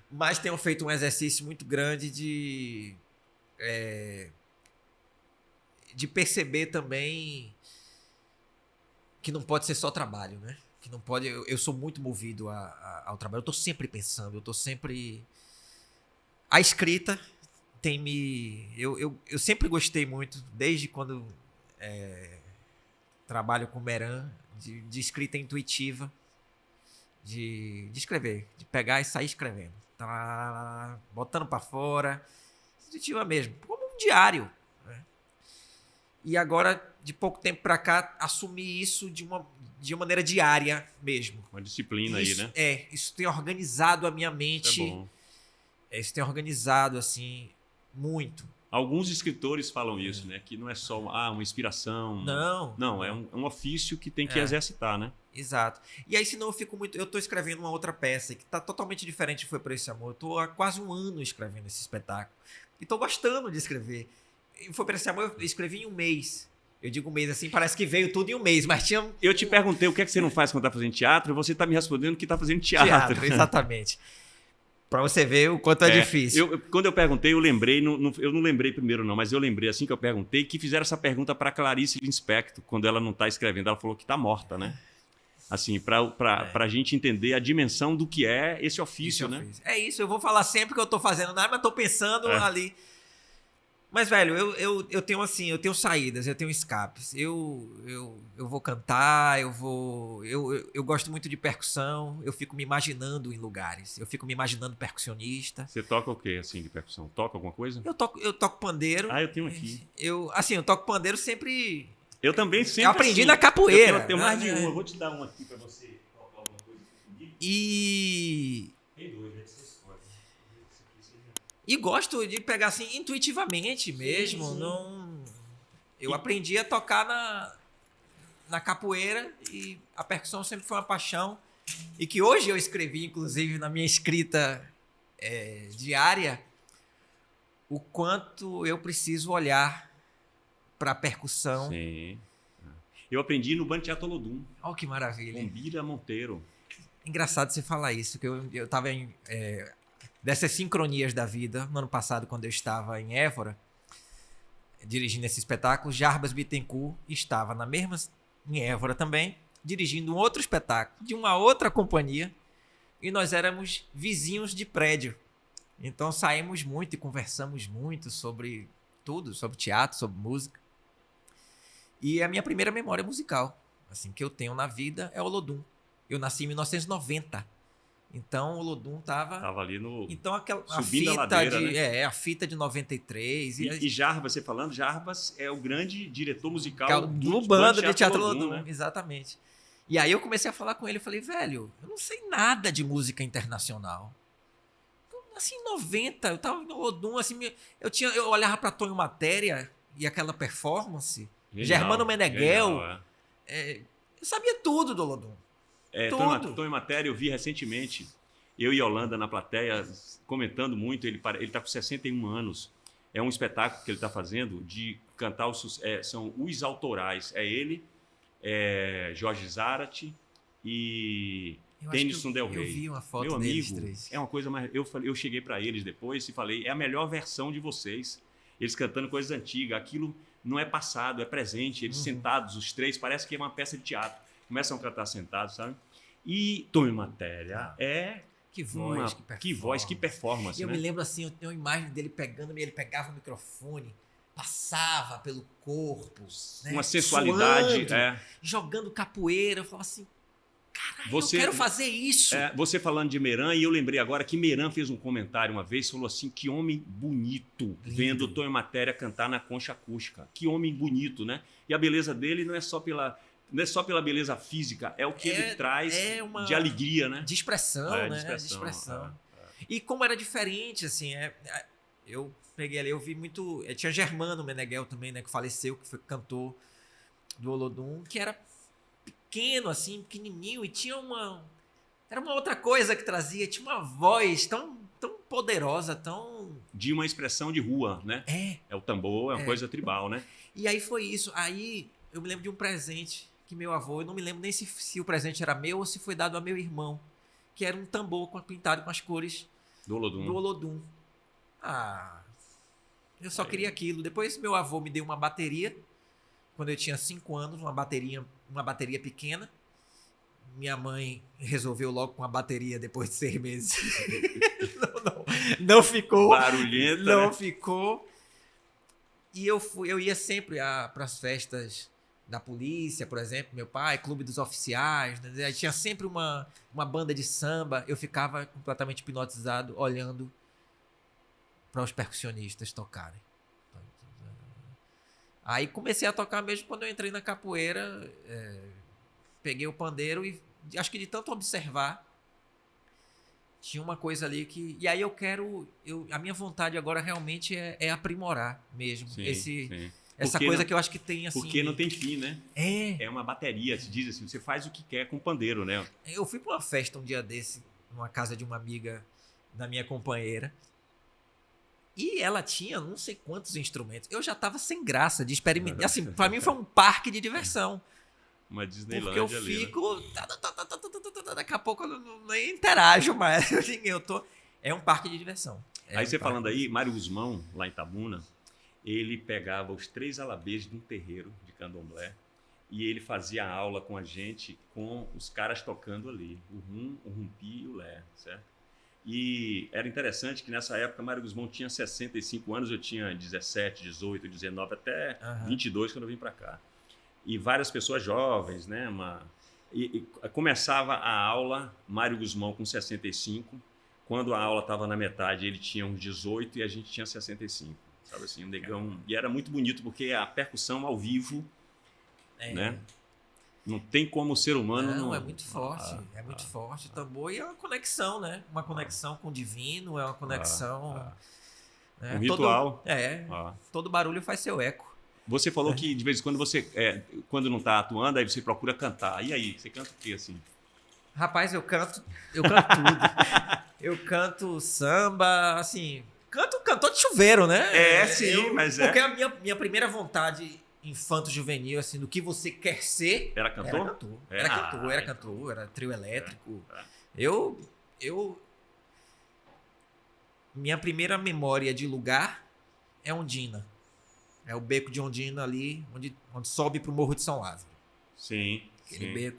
Mas tenho feito um exercício muito grande de perceber também que não pode ser só trabalho, né? Que não pode. Eu sou muito movido ao trabalho. Eu estou sempre pensando, eu estou sempre. A escrita tem me. Eu sempre gostei muito, desde quando trabalho com Meran, de escrita intuitiva, de escrever, de pegar e sair escrevendo. Botando para fora, intuitiva mesmo, como um diário. Né? E agora, de pouco tempo para cá, assumi isso de uma maneira diária mesmo.
Uma disciplina
isso,
aí, né?
Isso tem organizado a minha mente.
Isso é bom.
Isso tem organizado, assim, muito.
Alguns escritores falam isso, né? Que não é só uma inspiração. Não, é um ofício que tem que exercitar, né?
Exato. E aí, senão eu fico muito. Eu estou escrevendo uma outra peça que está totalmente diferente de Foi Por Esse Amor. Eu estou há quase um ano escrevendo esse espetáculo. E estou gostando de escrever. E Foi Por Esse Amor eu escrevi em um mês. Eu digo um mês assim, parece que veio tudo em um mês, mas tinha.
Eu te perguntei o que é que você não faz quando está fazendo teatro, e você está me respondendo que está fazendo teatro.
Exatamente. Para você ver o quanto é difícil.
Quando eu perguntei, eu lembrei, eu não lembrei primeiro não, mas eu lembrei assim que eu perguntei, que fizeram essa pergunta para Clarice Lispector, quando ela não está escrevendo. Ela falou que está morta, né? Assim, para a gente entender a dimensão do que é esse ofício, né?
É isso, eu vou falar sempre que eu estou fazendo nada, mas estou pensando ali. Mas, velho, eu tenho assim, eu tenho saídas, eu tenho escapes. Eu vou cantar, eu gosto muito de percussão, eu fico me imaginando em lugares. Eu fico me imaginando percussionista.
Você toca o quê, assim, de percussão? Toca alguma coisa?
Eu toco pandeiro.
Eu tenho aqui.
Eu toco pandeiro sempre.
Eu também sempre.
Eu aprendi
assim,
na capoeira.
Eu tenho mais de uma, eu vou te dar uma aqui pra você tocar alguma coisa comigo. Tem dois, né? Você escolhe.
E gosto de pegar assim intuitivamente mesmo.
Sim.
Não. Eu aprendi a tocar na capoeira e a percussão sempre foi uma paixão. E que hoje eu escrevi, inclusive, na minha escrita diária, o quanto eu preciso olhar para a percussão.
Sim. Eu aprendi no Bando Teatro Olodum.
Olha que maravilha.
Com Bira Monteiro.
Engraçado você falar isso, que eu estava dessas sincronias da vida. No ano passado, quando eu estava em Évora, dirigindo esse espetáculo, Jarbas Bittencourt estava em Évora também, dirigindo um outro espetáculo de uma outra companhia, e nós éramos vizinhos de prédio. Então saímos muito e conversamos muito sobre tudo, sobre teatro, sobre música. E a minha primeira memória musical, assim, que eu tenho na vida é Olodum. Eu nasci em 1990. Então o Olodum tava...
Tava ali no...
Então a
subindo a
fita
ladeira,
de...
né?
a fita de 93.
E Jarbas, você falando, Jarbas é o grande diretor musical
do bando de Teatro
Olodum,
Olodum,
né?
Exatamente. E aí eu comecei a falar com ele, eu falei, velho, eu não sei nada de música internacional. Assim, em 90, eu tava no Olodum, assim, eu olhava pra Tonho Matéria e aquela performance,
Genial,
Germano Meneghel,
genial,
eu sabia tudo do Olodum. Tudo.
Tom em Matéria, eu vi recentemente, eu e Yolanda na plateia, comentando muito, ele está com 61 anos. É um espetáculo que ele está fazendo de cantar, são os autorais. É ele, Jorge Zarate e Tennyson Del Rey.
Eu vi uma foto
Meu
deles
amigo,
três.
é uma coisa mais... Eu cheguei para eles depois e falei, é a melhor versão de vocês. Eles cantando coisas antigas, aquilo não é passado, é presente. Eles sentados, os três, parece que é uma peça de teatro. Começam a cantar sentados, sabe? E Tom em Matéria
Que voz,
que voz, que performance,
E eu
né?
me lembro assim, eu tenho uma imagem dele pegando, ele pegava o microfone, passava pelo corpo, né?
Uma sensualidade.
Suando, jogando capoeira. Eu falava assim, caralho, eu quero fazer isso.
Você falando de Meran, e eu lembrei agora que Meran fez um comentário uma vez, falou assim, que homem bonito, vendo o Tom em Matéria cantar na concha acústica. Que homem bonito, né? E a beleza dele não é só pela beleza física, é o que ele traz de alegria, né?
De expressão, né?
De expressão.
E como era diferente, assim, eu peguei ali, eu vi muito... Tinha Germano Meneghel também, né? Que faleceu, que foi cantor do Olodum, que era pequeno, assim, pequenininho, e tinha era uma outra coisa que trazia, tinha uma voz tão poderosa, tão...
De uma expressão de rua, né? É o tambor, é uma coisa tribal, né?
E aí foi isso. Aí eu me lembro de um presente que meu avô, eu não me lembro nem se o presente era meu ou se foi dado a meu irmão, que era um tambor pintado com as cores
do Olodum.
Eu só queria aquilo. Depois meu avô me deu uma bateria, quando eu tinha 5 anos, uma bateria pequena. Minha mãe resolveu logo com a bateria depois de 6 meses. não ficou.
Barulhenta,
Não
né?
ficou. E eu ia sempre para as festas da polícia, por exemplo, meu pai, clube dos oficiais, né? Aí tinha sempre uma banda de samba, eu ficava completamente hipnotizado olhando para os percussionistas tocarem. Aí comecei a tocar mesmo quando eu entrei na capoeira, peguei o pandeiro e acho que de tanto observar, tinha uma coisa ali que... E aí a minha vontade agora realmente é aprimorar mesmo.
Sim.
Essa coisa que eu acho que tem assim...
Porque não tem fim, né? É uma bateria, se diz assim, você faz o que quer com o pandeiro, né?
Eu fui para uma festa um dia desse, numa casa de uma amiga da minha companheira, e ela tinha não sei quantos instrumentos. Eu já estava sem graça de experimentar. Assim, para mim foi um parque de diversão.
Uma Disneylândia
porque eu
ali,
fico... Daqui a pouco eu nem interajo mais. É um parque de diversão.
Aí você falando aí, Mário Guzmão, lá em Itabuna, ele pegava os 3 alabês de um terreiro de candomblé e ele fazia aula com a gente, com os caras tocando ali, o rum, o rumpi e o lé, certo? E era interessante que nessa época Mário Guzmão tinha 65 anos, eu tinha 17, 18, 19, até 22 quando eu vim para cá. E várias pessoas jovens, né? E começava a aula, Mário Guzmão com 65, quando a aula estava na metade ele tinha uns 18 e a gente tinha 65. Sabe assim, um negão. E era muito bonito porque a percussão ao vivo, né? Não tem como o ser humano...
Não, é muito forte. É muito forte. O tambor e é uma conexão, né? Uma conexão com o divino, é uma conexão...
Um ritual.
Todo barulho faz seu eco.
Você falou que de vez em quando você, quando não está atuando, aí você procura cantar. E aí, você canta o quê, assim?
Rapaz, eu canto tudo. Eu canto samba, assim... Canto cantor de chuveiro, né?
Sim, mas
Porque a minha primeira vontade infanto-juvenil, assim, do que você quer ser...
Era cantor?
Era cantor, era trio elétrico. Minha primeira memória de lugar é Ondina. É o beco de Ondina ali, onde sobe pro Morro de São Lázaro.
Sim.
Aquele beco.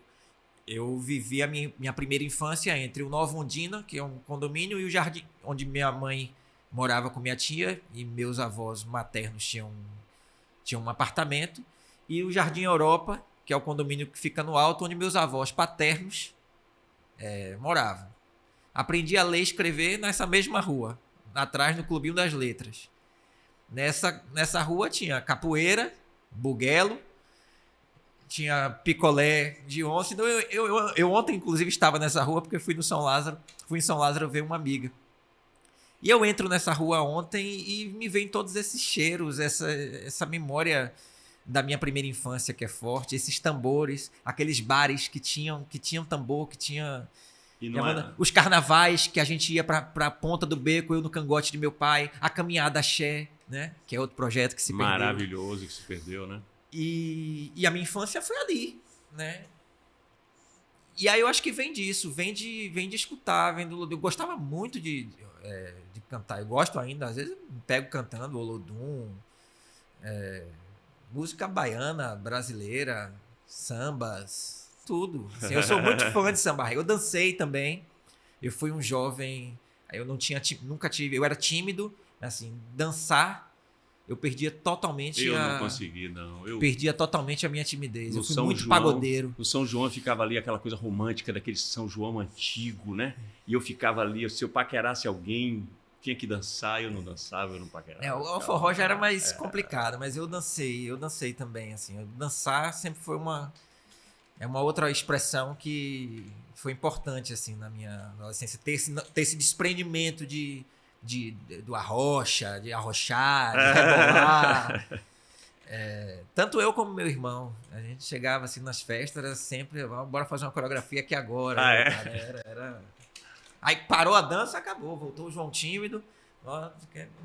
Eu vivi a minha primeira infância entre o Nova Ondina, que é um condomínio, e o jardim, onde minha mãe morava com minha tia e meus avós maternos tinham um apartamento, e o Jardim Europa, que é o condomínio que fica no alto, onde meus avós paternos moravam. Aprendi a ler e escrever nessa mesma rua, atrás no Clubinho das Letras. Nessa rua tinha capoeira, buguelo, tinha picolé de onça. Então eu ontem, inclusive, estava nessa rua porque fui em São Lázaro ver uma amiga. E eu entro nessa rua ontem e me vem todos esses cheiros, essa memória da minha primeira infância que é forte, esses tambores, aqueles bares que tinham tambor, que tinha...
E não era...
Os carnavais que a gente ia pra ponta do beco, eu no cangote de meu pai, a caminhada axé, né? Que é outro projeto que se perdeu.
Maravilhoso que se perdeu, né?
E a minha infância foi ali, né? E aí eu acho que vem disso, vem de escutar, eu gostava muito de cantar, eu gosto ainda, às vezes eu me pego cantando Olodum, música baiana, brasileira, sambas, tudo. Assim, eu sou muito fã de samba. Eu dancei também. Eu fui um jovem, eu nunca tive, eu era tímido, assim, dançar, eu perdia totalmente
não consegui, não.
Perdia totalmente a minha timidez.
No
Eu fui
São
muito
João,
pagodeiro.
No São João ficava ali aquela coisa romântica daquele São João antigo, né? E eu ficava ali, se eu paquerasse alguém, tinha que dançar, eu não dançava, eu não paquerava.
O forró já era mais complicado, mas eu dancei também, assim. Dançar sempre foi uma outra expressão que foi importante, assim, na minha adolescência. Ter esse desprendimento do arrocha, de arrochar, de rebolar. Tanto eu como meu irmão, a gente chegava assim nas festas, era sempre, bora fazer uma coreografia aqui agora. Cara, Aí parou a dança, acabou, voltou o João tímido.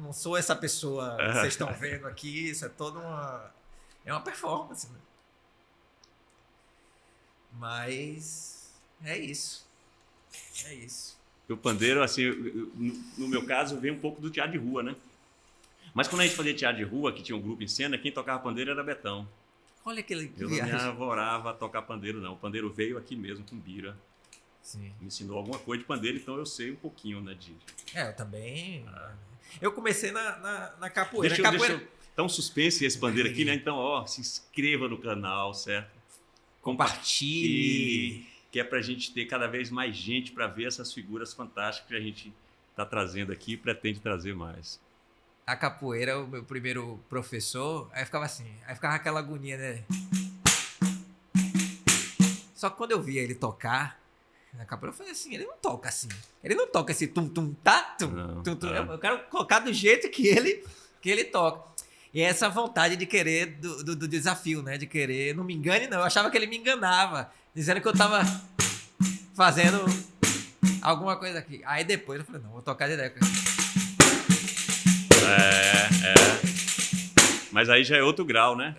Não sou essa pessoa que vocês estão vendo aqui, isso é toda uma performance, né? Mas é isso.
O pandeiro, assim, no meu caso, veio um pouco do teatro de rua, né? Mas quando a gente fazia teatro de rua, que tinha um grupo em cena, quem tocava pandeiro era Betão.
Olha aquele
Eu não me arvorava a tocar pandeiro, não. O pandeiro veio aqui mesmo com Bira.
Sim.
Me ensinou alguma coisa de pandeiro, então eu sei um pouquinho, né?
Eu também. Eu comecei na capoeira.
Deixa eu dar um suspense esse pandeiro aqui, né? Então, se inscreva no canal, certo?
Compartilhe.
Que é pra gente ter cada vez mais gente para ver essas figuras fantásticas que a gente está trazendo aqui e pretende trazer mais.
A capoeira, o meu primeiro professor, aí ficava assim, aí ficava aquela agonia, né? Só que quando eu via ele tocar na capoeira, eu falei assim, ele não toca assim. Ele não toca esse tum-tum, tá? Tum-tum. Eu quero colocar do jeito que ele toca. E é essa vontade de querer do desafio, né? De querer, não me engane não. Eu achava que ele me enganava, dizendo que eu tava fazendo alguma coisa aqui. Aí depois eu falei, não, vou tocar direto.
Mas aí já é outro grau, né?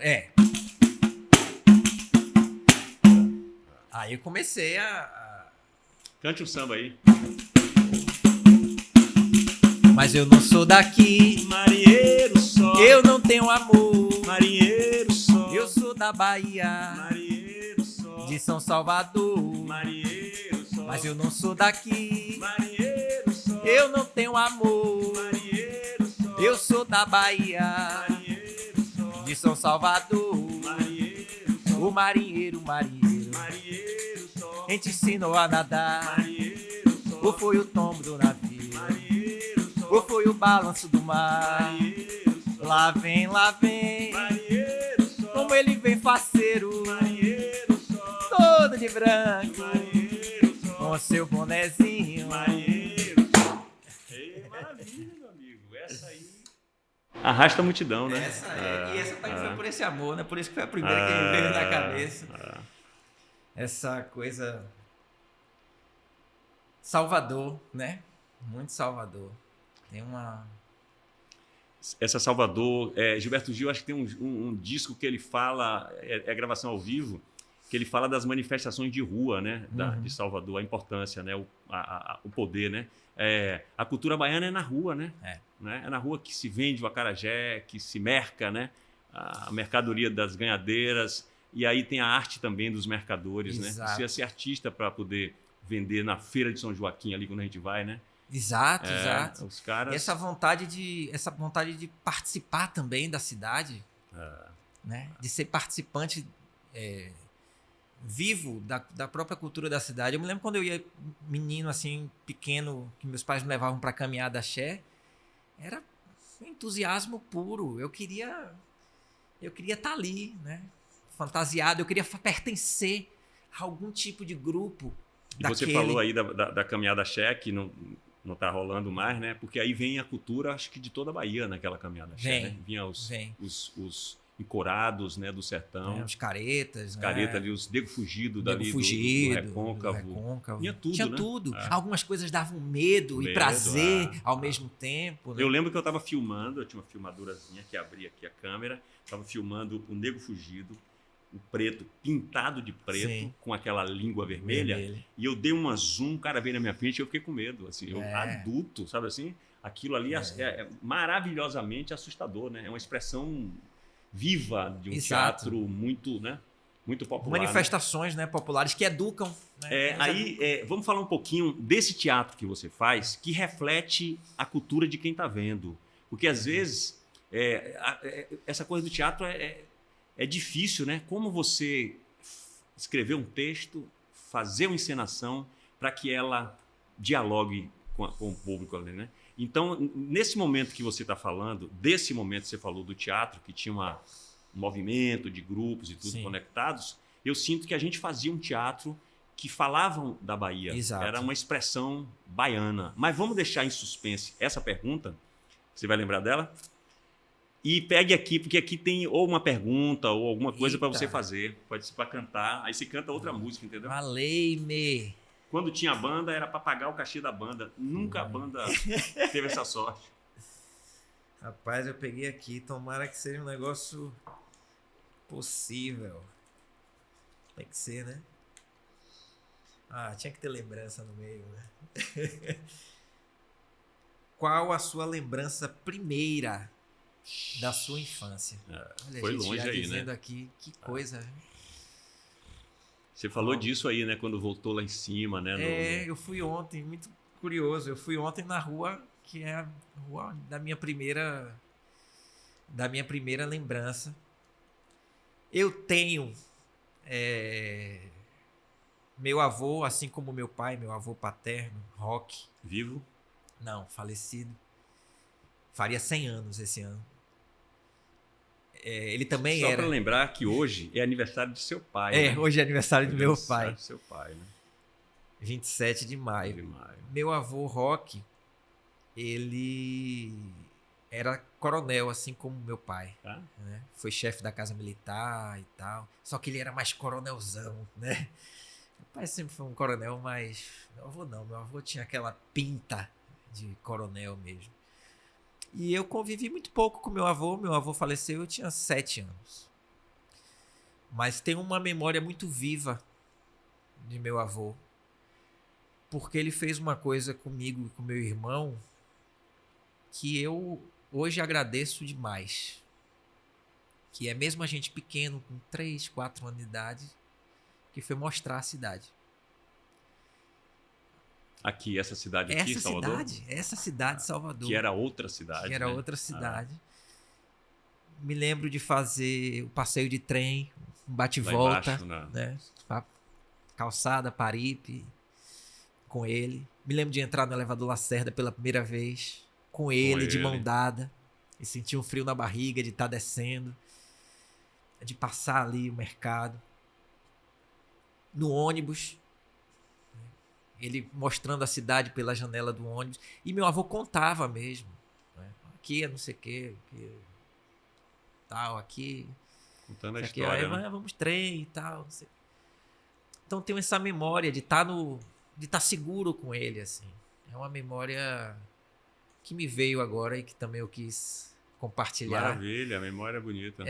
Aí eu comecei a...
Cante um samba aí.
Mas eu não sou daqui,
marinheiro só.
Eu não tenho amor,
marinheiro só.
Eu sou da Bahia,
marinheiro só.
De São Salvador,
marinheiro só.
Mas eu não sou daqui,
marinheiro só.
Eu não tenho amor,
marinheiro só.
Eu sou da Bahia,
marinheiro só.
De São Salvador,
marinheiro só.
O marinheiro,
marinheiro só.
Quem te ensinou a nadar,
marinheiro só.
Ou foi o tombo do navio,
marinheiro só.
Ou foi o balanço do mar,
marinheiro só.
Lá vem,
marinheiro só.
Como ele vem faceiro,
marinheiro só.
Todo de branco,
marinheiro só.
Com seu bonezinho,
marinheiro só. Maravilha, meu amigo. Essa aí arrasta a multidão, né?
E essa também foi por esse amor, né? Por isso que foi a primeira que me veio na cabeça. Essa coisa... Salvador, né? Muito Salvador. Tem uma...
Essa Salvador... Gilberto Gil, acho que tem um disco que ele fala... É gravação ao vivo, que ele fala das manifestações de rua, né? De Salvador, a importância, né? O poder, né? A cultura baiana é na rua, né? É na rua que se vende o acarajé, que se merca, né? A mercadoria das ganhadeiras. E aí tem a arte também dos mercadores, né? Precisa ser artista para poder vender na feira de São Joaquim, ali quando a gente vai, né?
Exato.
Os caras...
E essa vontade de participar também da cidade, né? De ser participante vivo da própria cultura da cidade. Eu me lembro quando eu ia menino, assim, pequeno, que meus pais me levavam para caminhar da Sé, era entusiasmo puro. Eu queria estar ali, né? Fantasiado, eu queria pertencer a algum tipo de grupo.
E você falou aí da caminhada Xé, que não está rolando mais, né? Porque aí vem a cultura, acho que de toda a Bahia naquela caminhada Xé, né? Vinha os encorados, né, do sertão.
Os caretas.
Os caretas ali, os nego fugido dali do recôncavo. Tinha tudo,
Tinha
né?
tudo. Algumas coisas davam medo e prazer ao mesmo tempo. Né?
Eu lembro que eu estava filmando, eu tinha uma filmadurazinha que abria aqui a câmera, estava filmando o nego fugido, o preto, pintado de preto,
Sim.
com aquela língua vermelha, e eu dei uma zoom, o cara veio na minha frente e eu fiquei com medo, assim, eu adulto, sabe assim? Aquilo ali é maravilhosamente assustador, né? É uma expressão viva de um teatro muito, né? Muito popular.
Manifestações, né, populares que educam. Né?
Vamos falar um pouquinho desse teatro que você faz, que reflete a cultura de quem está vendo. Porque, às vezes, essa coisa do teatro é difícil, né? Como você escrever um texto, fazer uma encenação para que ela dialogue com o público ali, né? Então, nesse momento que você está falando, desse momento que você falou do teatro, que tinha um movimento de grupos e tudo
Sim.
conectados, eu sinto que a gente fazia um teatro que falavam da Bahia.
Exato.
Era uma expressão baiana. Mas vamos deixar em suspense essa pergunta, você vai lembrar dela? E pegue aqui, porque aqui tem ou uma pergunta ou alguma coisa para você fazer. Pode ser para cantar, aí você canta outra música, entendeu?
Valei-me!
Quando tinha banda, era para pagar o cachê da banda. Nunca a banda teve essa sorte.
Rapaz, eu peguei aqui. Tomara que seja um negócio possível. Tem que ser, né? Tinha que ter lembrança no meio, né? Qual a sua lembrança primeira da sua infância? Olha,
foi
a gente
longe
já
aí,
dizendo
né?
aqui, que coisa.
Você falou disso aí, né? Quando voltou lá em cima, né?
Eu fui ontem, muito curioso. Eu fui ontem na rua, que é a rua da minha primeira lembrança. Eu tenho meu avô, assim como meu pai, meu avô paterno, Roque.
Vivo?
Não, falecido. Faria 100 anos esse ano. Ele também
Só
era...
para lembrar que hoje é aniversário de seu pai. Né?
Hoje é aniversário do meu
Aniversário
pai.
de seu pai, né?
27 de maio.
De maio.
Meu avô Roque, ele era coronel, assim como meu pai.
Tá?
Né? Foi chefe da casa militar e tal. Só que ele era mais coronelzão, né? Meu pai sempre foi um coronel, mas meu avô não. Meu avô tinha aquela pinta de coronel mesmo. E eu convivi muito pouco com meu avô. Meu avô faleceu, eu tinha 7 anos. Mas tenho uma memória muito viva de meu avô. Porque ele fez uma coisa comigo e com meu irmão que eu hoje agradeço demais. Que é mesmo a gente pequeno, com 3, 4 anos de idade, que foi mostrar a cidade.
Aqui, essa cidade aqui, Salvador?
Essa cidade, Salvador.
Que era outra cidade.
Que era
né?
outra cidade. Me lembro de fazer o passeio de trem, um bate-volta, né? Calçada, Paripe, com ele. Me lembro de entrar no elevador Lacerda pela primeira vez, com ele, de mão dada, e sentir um frio na barriga de estar descendo, de passar ali o mercado. No ônibus, ele mostrando a cidade pela janela do ônibus. E meu avô contava mesmo. Né? Aqui é não sei o que, tal, aqui.
Contando a
aqui,
história. Né?
Vamos trem e tal. Não sei. Então tenho essa memória de estar seguro com ele, assim. É uma memória que me veio agora e que também eu quis compartilhar.
Maravilha, a memória é bonita.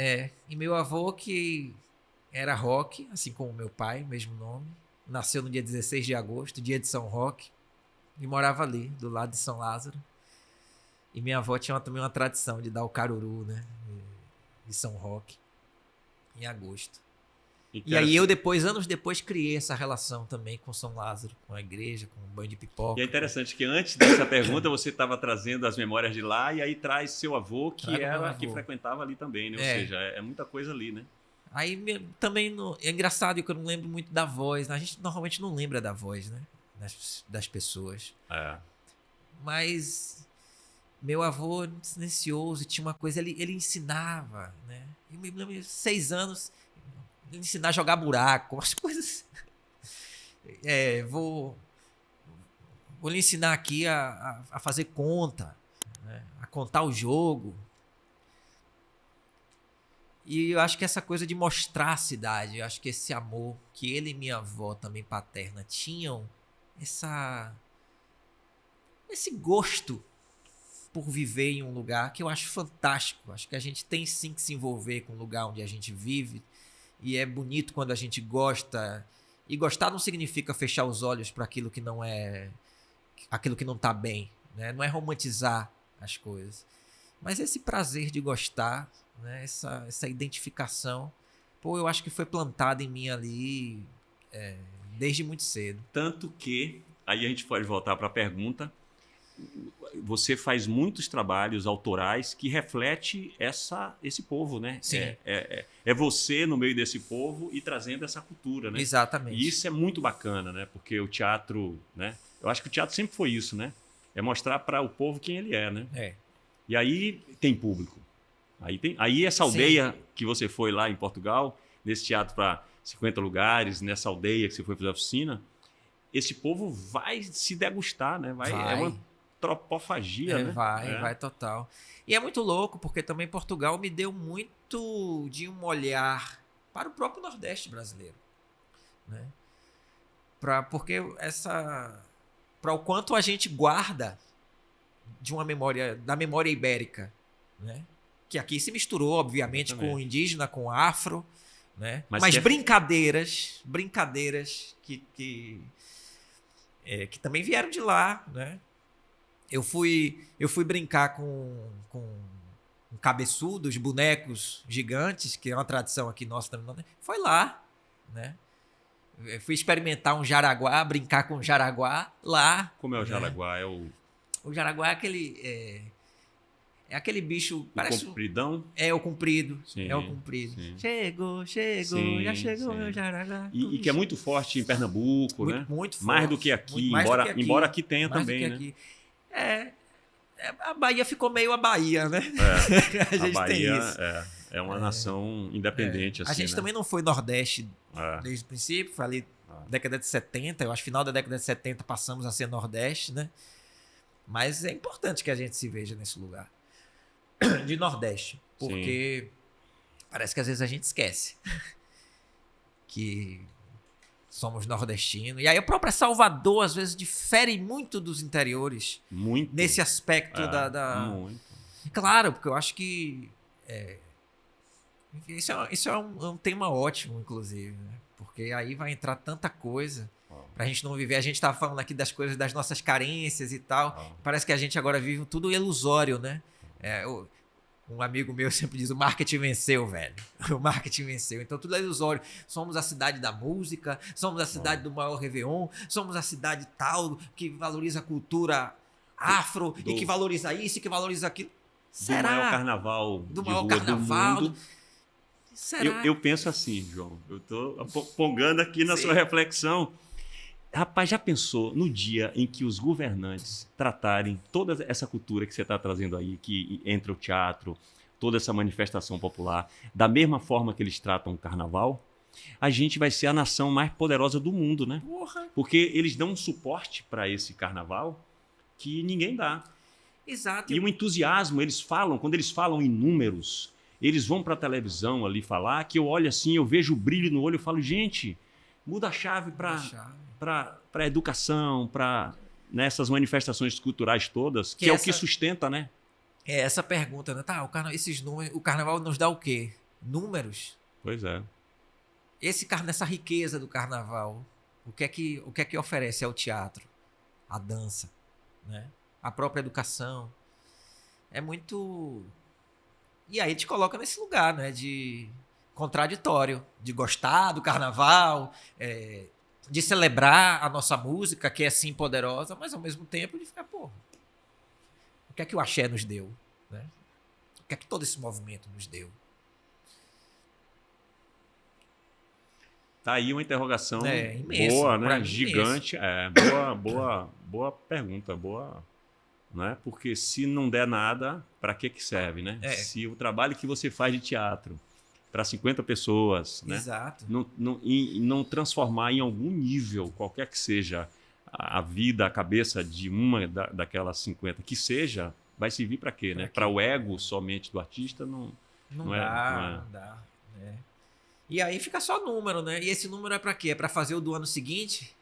E meu avô, que era Roque, assim como meu pai, mesmo nome, nasceu no dia 16 de agosto, dia de São Roque, e morava ali, do lado de São Lázaro. E minha avó tinha também uma tradição de dar o caruru, né, de São Roque, em agosto. E aí eu anos depois, criei essa relação também com São Lázaro, com a igreja, com o banho de pipoca.
E é interessante que antes dessa pergunta você estava trazendo as memórias de lá e aí traz seu avô, que frequentava ali também, né? Ou seja, é muita coisa ali, né?
Aí também é engraçado que eu não lembro muito da voz. A gente normalmente não lembra da voz, né? Das pessoas.
É.
Mas meu avô silencioso, tinha uma coisa, ele ensinava, né? Eu me lembro, 6 anos, ele ensinar a jogar buraco, as coisas. Vou lhe ensinar aqui a fazer conta, né? A contar o jogo. E eu acho que essa coisa de mostrar a cidade, eu acho que esse amor que ele e minha avó, também paterna, tinham, esse gosto por viver em um lugar que eu acho fantástico. Acho que a gente tem sim que se envolver com o lugar onde a gente vive. E é bonito quando a gente gosta. E gostar não significa fechar os olhos para aquilo que não é, aquilo que não está bem, né? Não é romantizar as coisas. Mas esse prazer de gostar, né? Essa identificação, pô, eu acho que foi plantada em mim ali desde muito cedo.
Tanto que, aí a gente pode voltar para a pergunta, você faz muitos trabalhos autorais que reflete esse povo, né?
Sim.
É você no meio desse povo e trazendo essa cultura, né?
Exatamente.
E isso é muito bacana, né? Porque o teatro, né? Eu acho que o teatro sempre foi isso, né? É mostrar para o povo quem ele é, né? E aí tem público. Aí essa aldeia que você foi lá em Portugal, nesse teatro para 50 lugares, nessa aldeia que você foi fazer a oficina, esse povo vai se degustar, né? É uma tropofagia, né?
Vai total. E é muito louco, porque também Portugal me deu muito de um olhar para o próprio Nordeste brasileiro, né? Porque para o quanto a gente guarda de uma memória, da memória ibérica, né? Que aqui se misturou, obviamente,
Exatamente.
com o indígena, com o afro, né?
Mas
brincadeiras que também vieram de lá, né? Eu fui brincar com cabeçudos, bonecos gigantes, que é uma tradição aqui nossa também. Foi lá, né? Eu fui experimentar um jaraguá, brincar com um jaraguá lá.
Como é o
né?
jaraguá? É o
jaraguá é aquele bicho, parece
compridão?
É o comprido.
Sim,
é o comprido.
sim.
Chegou,
Sim,
já chegou
sim.
meu jaraguá.
E que é muito forte em Pernambuco, né?
Muito forte.
Mais do que aqui,
Muito mais do que aqui.
embora aqui tenha
Mais do
também,
que
né?
aqui. A Bahia ficou meio a Bahia, né? A gente
Bahia
tem isso.
é uma nação independente, assim,
A gente
né?
também não foi Nordeste
É.
desde o princípio, foi ali década de 70, eu acho que final da década de 70 passamos a ser Nordeste, né? Mas é importante que a gente se veja nesse lugar de Nordeste, porque parece que às vezes a gente esquece que somos nordestinos. E aí a própria Salvador às vezes difere muito dos interiores
Muito.
nesse aspecto
Muito.
Claro, porque eu acho que isso é um tema ótimo, inclusive, né? Porque aí vai entrar tanta coisa pra gente não viver. A gente tava falando aqui das coisas, das nossas carências e tal. Parece que a gente agora vive tudo ilusório, né? Um amigo meu sempre diz, o marketing venceu, velho. O marketing venceu. Então tudo é ilusório. Somos a cidade da música, somos a cidade do maior Réveillon, somos a cidade tal que valoriza a cultura afro e que valoriza isso e que valoriza aquilo. Será?
Do maior carnaval
Do
de
maior
rua
carnaval.
do mundo.
Será?
Eu penso assim, João. Eu tô pongando aqui na sua reflexão. Rapaz, já pensou no dia em que os governantes tratarem toda essa cultura que você está trazendo aí, que entra o teatro, toda essa manifestação popular, da mesma forma que eles tratam o carnaval? A gente vai ser a nação mais poderosa do mundo, né?
Porra.
Porque eles dão um suporte para esse carnaval que ninguém dá.
Exato.
E o entusiasmo, quando eles falam em números, eles vão para a televisão ali falar, que eu olho assim, eu vejo o brilho no olho, eu falo, gente, muda a chave para a educação, para nessas manifestações culturais todas, que é o que sustenta, né?
É essa pergunta, né? Tá, esses números, o carnaval nos dá o quê? Números?
Pois é.
Essa riqueza do carnaval, o que é que oferece ao teatro? A dança, né? A própria educação. É muito... E aí te coloca nesse lugar, né? De contraditório, de gostar do carnaval, de celebrar a nossa música, que é sim poderosa, mas ao mesmo tempo de ficar, pô, o que é que o axé nos deu? Né? O que é que todo esse movimento nos deu?
Tá aí uma interrogação
imenso,
boa,
pra
né?
mim,
Gigante. Boa pergunta, boa. Né? Porque se não der nada, para que serve, né?
É.
Se o trabalho que você faz de teatro para 50 pessoas, né?
Exato.
Não transformar em algum nível, qualquer que seja a vida, a cabeça de uma daquelas 50, que seja, vai servir para quê, né? Para o ego somente do artista,
Não
não
dá, não dá. Né? E aí fica só número, né? E esse número é para quê? É para fazer o do ano seguinte,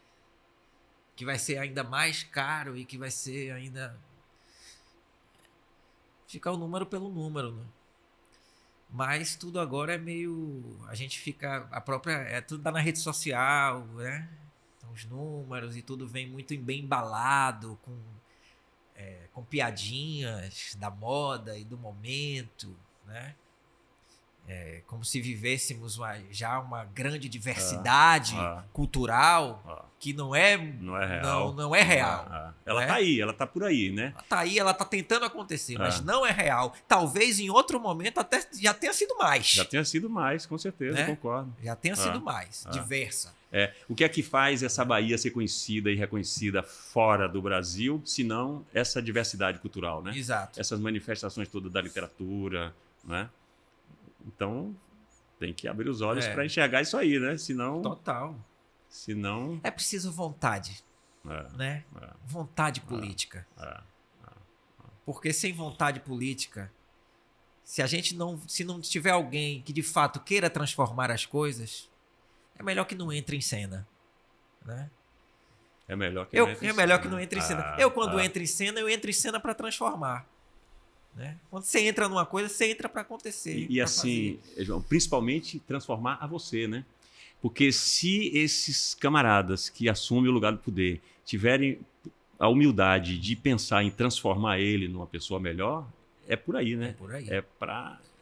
que vai ser ainda mais caro e que vai ser ainda... Fica o número pelo número, né? Mas tudo agora é meio... A gente fica... A própria... tudo tá na rede social, né? Então, os números e tudo vem muito bem embalado, com piadinhas da moda e do momento, né? Como se vivêssemos já uma grande diversidade cultural que não é
real.
Não é real.
Ela
né?
tá aí, ela tá por aí, né?
Ela tá aí, ela tá tentando acontecer, mas não é real. Talvez em outro momento até já tenha sido mais.
Já tenha sido mais, com certeza,
Né?
Concordo.
Já tenha sido mais, diversa.
O que é que faz essa Bahia ser conhecida e reconhecida fora do Brasil, se não essa diversidade cultural, né?
Exato.
Essas manifestações todas da literatura, né? Então, tem que abrir os olhos para enxergar isso aí, né?
Total.
Senão...
É preciso vontade, né? Vontade política. Porque sem vontade política, se não tiver alguém que de fato queira transformar as coisas, é melhor que não entre em cena, né?
É melhor que
não entre em cena. Quando entro em cena, eu entro em cena para transformar. Né? Quando você entra numa coisa, você entra para acontecer.
E assim, João, principalmente transformar a você, né? Porque se esses camaradas que assumem o lugar do poder tiverem a humildade de pensar em transformar ele numa pessoa melhor, é por aí, né?
É por aí.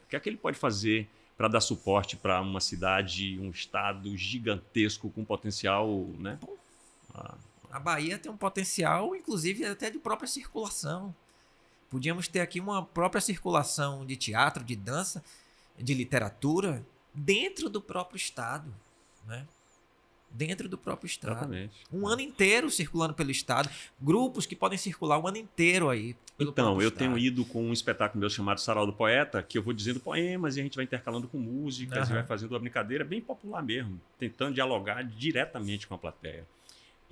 O que é que ele pode fazer para dar suporte para uma cidade, um estado gigantesco com potencial, né?
A Bahia tem um potencial, inclusive até de própria circulação. Podíamos ter aqui uma própria circulação de teatro, de dança, de literatura dentro do próprio estado, né? Dentro do próprio estado.
Exatamente.
Um ano inteiro circulando pelo estado. Grupos que podem circular o ano inteiro aí.
Então, eu tenho ido com um espetáculo meu chamado Sarau do Poeta, que eu vou dizendo poemas e a gente vai intercalando com músicas e vai fazendo uma brincadeira bem popular mesmo, tentando dialogar diretamente com a plateia.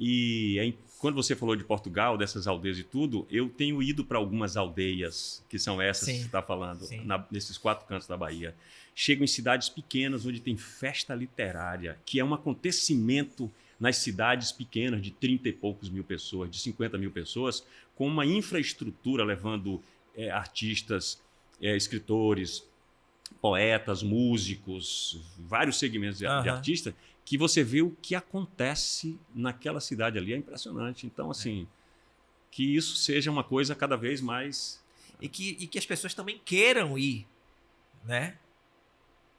E aí, quando você falou de Portugal, dessas aldeias e tudo, eu tenho ido para algumas aldeias, que são essas que você está falando, nesses 4 cantos da Bahia. Chego em cidades pequenas, onde tem festa literária, que é um acontecimento nas cidades pequenas, de 30 e poucos mil pessoas, de 50 mil pessoas, com uma infraestrutura levando artistas, escritores, poetas, músicos, vários segmentos de artistas, que você vê o que acontece naquela cidade ali. É impressionante. Então, assim, que isso seja uma coisa cada vez mais...
E que as pessoas também queiram ir, né?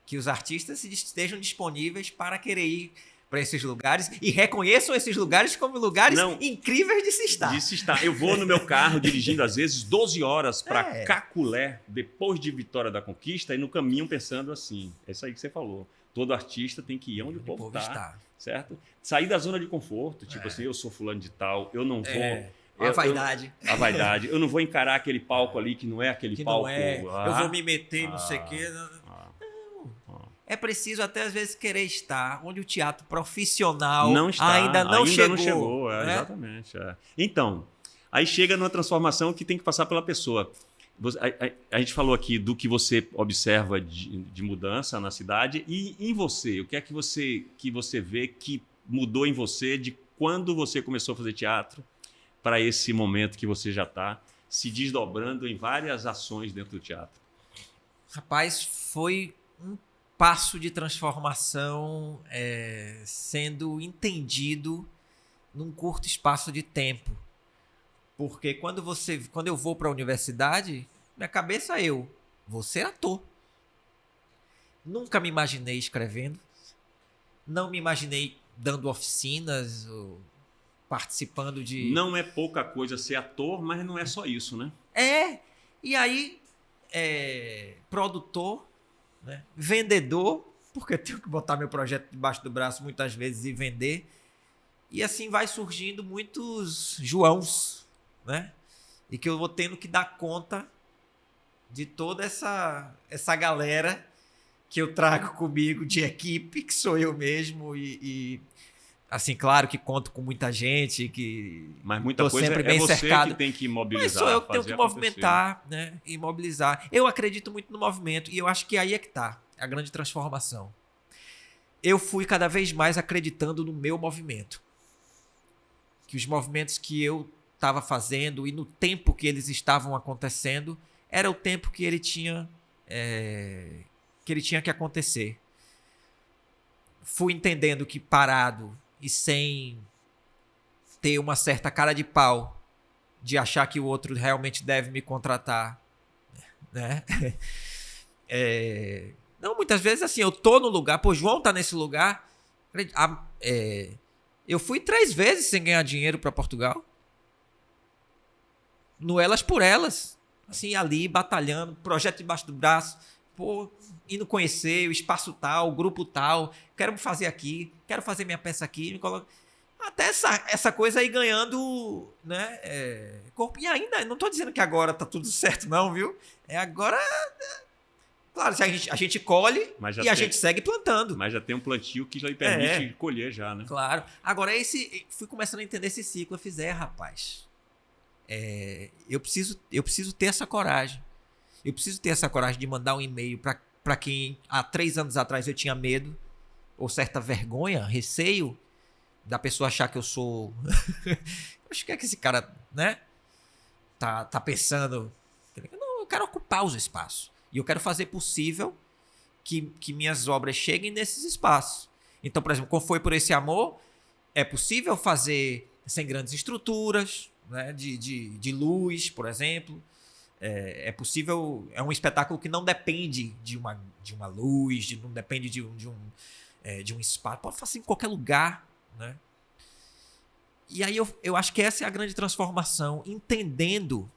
Que os artistas estejam disponíveis para querer ir para esses lugares e reconheçam esses lugares como lugares incríveis de se estar.
De se estar. Eu vou no meu carro dirigindo, às vezes, 12 horas para Caculé, depois de Vitória da Conquista, e no caminho pensando assim, é isso aí que você falou. Todo artista tem que ir onde o povo está, certo? Sair da zona de conforto, tipo assim, eu sou fulano de tal, eu não vou...
A vaidade.
A vaidade. Eu não vou encarar aquele palco ali que não é aquele
que
palco...
Não é. Eu vou me meter não sei o quê. É preciso até às vezes querer estar onde o teatro profissional ainda não chegou.
Né? Exatamente. Então, aí chega numa transformação que tem que passar pela pessoa. A gente falou aqui do que você observa de mudança na cidade e em você. O que é que você vê que mudou em você de quando você começou a fazer teatro para esse momento que você já está se desdobrando em várias ações dentro do teatro?
Rapaz, foi um passo de transformação sendo entendido num curto espaço de tempo. Porque quando eu vou para a universidade, minha cabeça vou ser ator. Nunca me imaginei escrevendo, não me imaginei dando oficinas, ou participando de...
Não é pouca coisa ser ator, mas não é só isso, né?
E aí, produtor, né? Vendedor, porque eu tenho que botar meu projeto debaixo do braço muitas vezes e vender. E assim vai surgindo muitos Joãos, né? E que eu vou tendo que dar conta de toda essa galera que eu trago comigo de equipe, que sou eu mesmo. E assim, claro que conto com muita gente, que
Mas muita
tô
coisa
sempre
é
bem
você
cercado.
que tem que
Mas
mobilizar.
sou eu que tenho
fazer
que
acontecer.
movimentar, né? E mobilizar. Eu acredito muito no movimento e eu acho que aí é que tá a grande transformação. Eu fui cada vez mais acreditando no meu movimento. Que os movimentos que eu estava fazendo e no tempo que eles estavam acontecendo era o tempo que ele tinha que acontecer. Fui entendendo que parado e sem ter uma certa cara de pau de achar que o outro realmente deve me contratar, né? Não, muitas vezes assim, eu tô no lugar, pô, João tá nesse lugar. Eu fui 3 vezes sem ganhar dinheiro para Portugal. No Elas por Elas. Assim, ali, batalhando, projeto debaixo do braço. Pô, indo conhecer o espaço tal, o grupo tal. Quero fazer aqui, quero fazer minha peça aqui. Me coloco... Até essa coisa aí ganhando, né, corpo. E ainda, não tô dizendo que agora tá tudo certo não, viu? Agora... Claro, a gente colhe e a gente segue plantando.
Mas já tem um plantio que já lhe permite colher já, né?
Claro. Agora, fui começando a entender esse ciclo. Eu fiz, rapaz, eu preciso ter essa coragem. Eu preciso ter essa coragem de mandar um e-mail para quem há 3 anos atrás eu tinha medo, ou certa vergonha, receio, da pessoa achar que eu sou... Acho que é que esse cara, né, tá pensando... Não, eu quero ocupar os espaços. E eu quero fazer possível que minhas obras cheguem nesses espaços. Então, por exemplo, como foi Por Esse Amor, é possível fazer sem grandes estruturas, né, de luz, por exemplo. É possível... É um espetáculo que não depende de uma luz, não depende de um espaço. Pode fazer em qualquer lugar, né? E aí eu acho que essa é a grande transformação, entendendo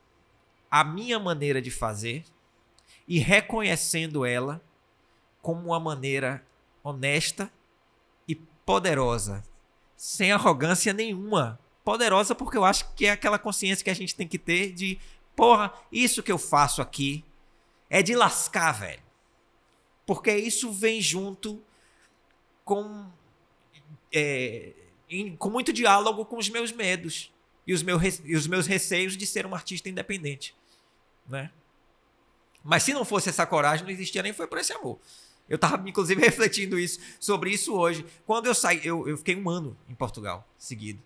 a minha maneira de fazer e reconhecendo ela como uma maneira honesta e poderosa, sem arrogância nenhuma. Poderosa porque eu acho que é aquela consciência que a gente tem que ter de, porra, isso que eu faço aqui é de lascar, velho. Porque isso vem junto com muito diálogo com os meus medos e os meus receios de ser um artista independente, né? Mas se não fosse essa coragem, não existia nem Foi Por Esse Amor. Eu estava, inclusive, refletindo sobre isso hoje. Quando eu saí, eu fiquei 1 ano em Portugal, seguido.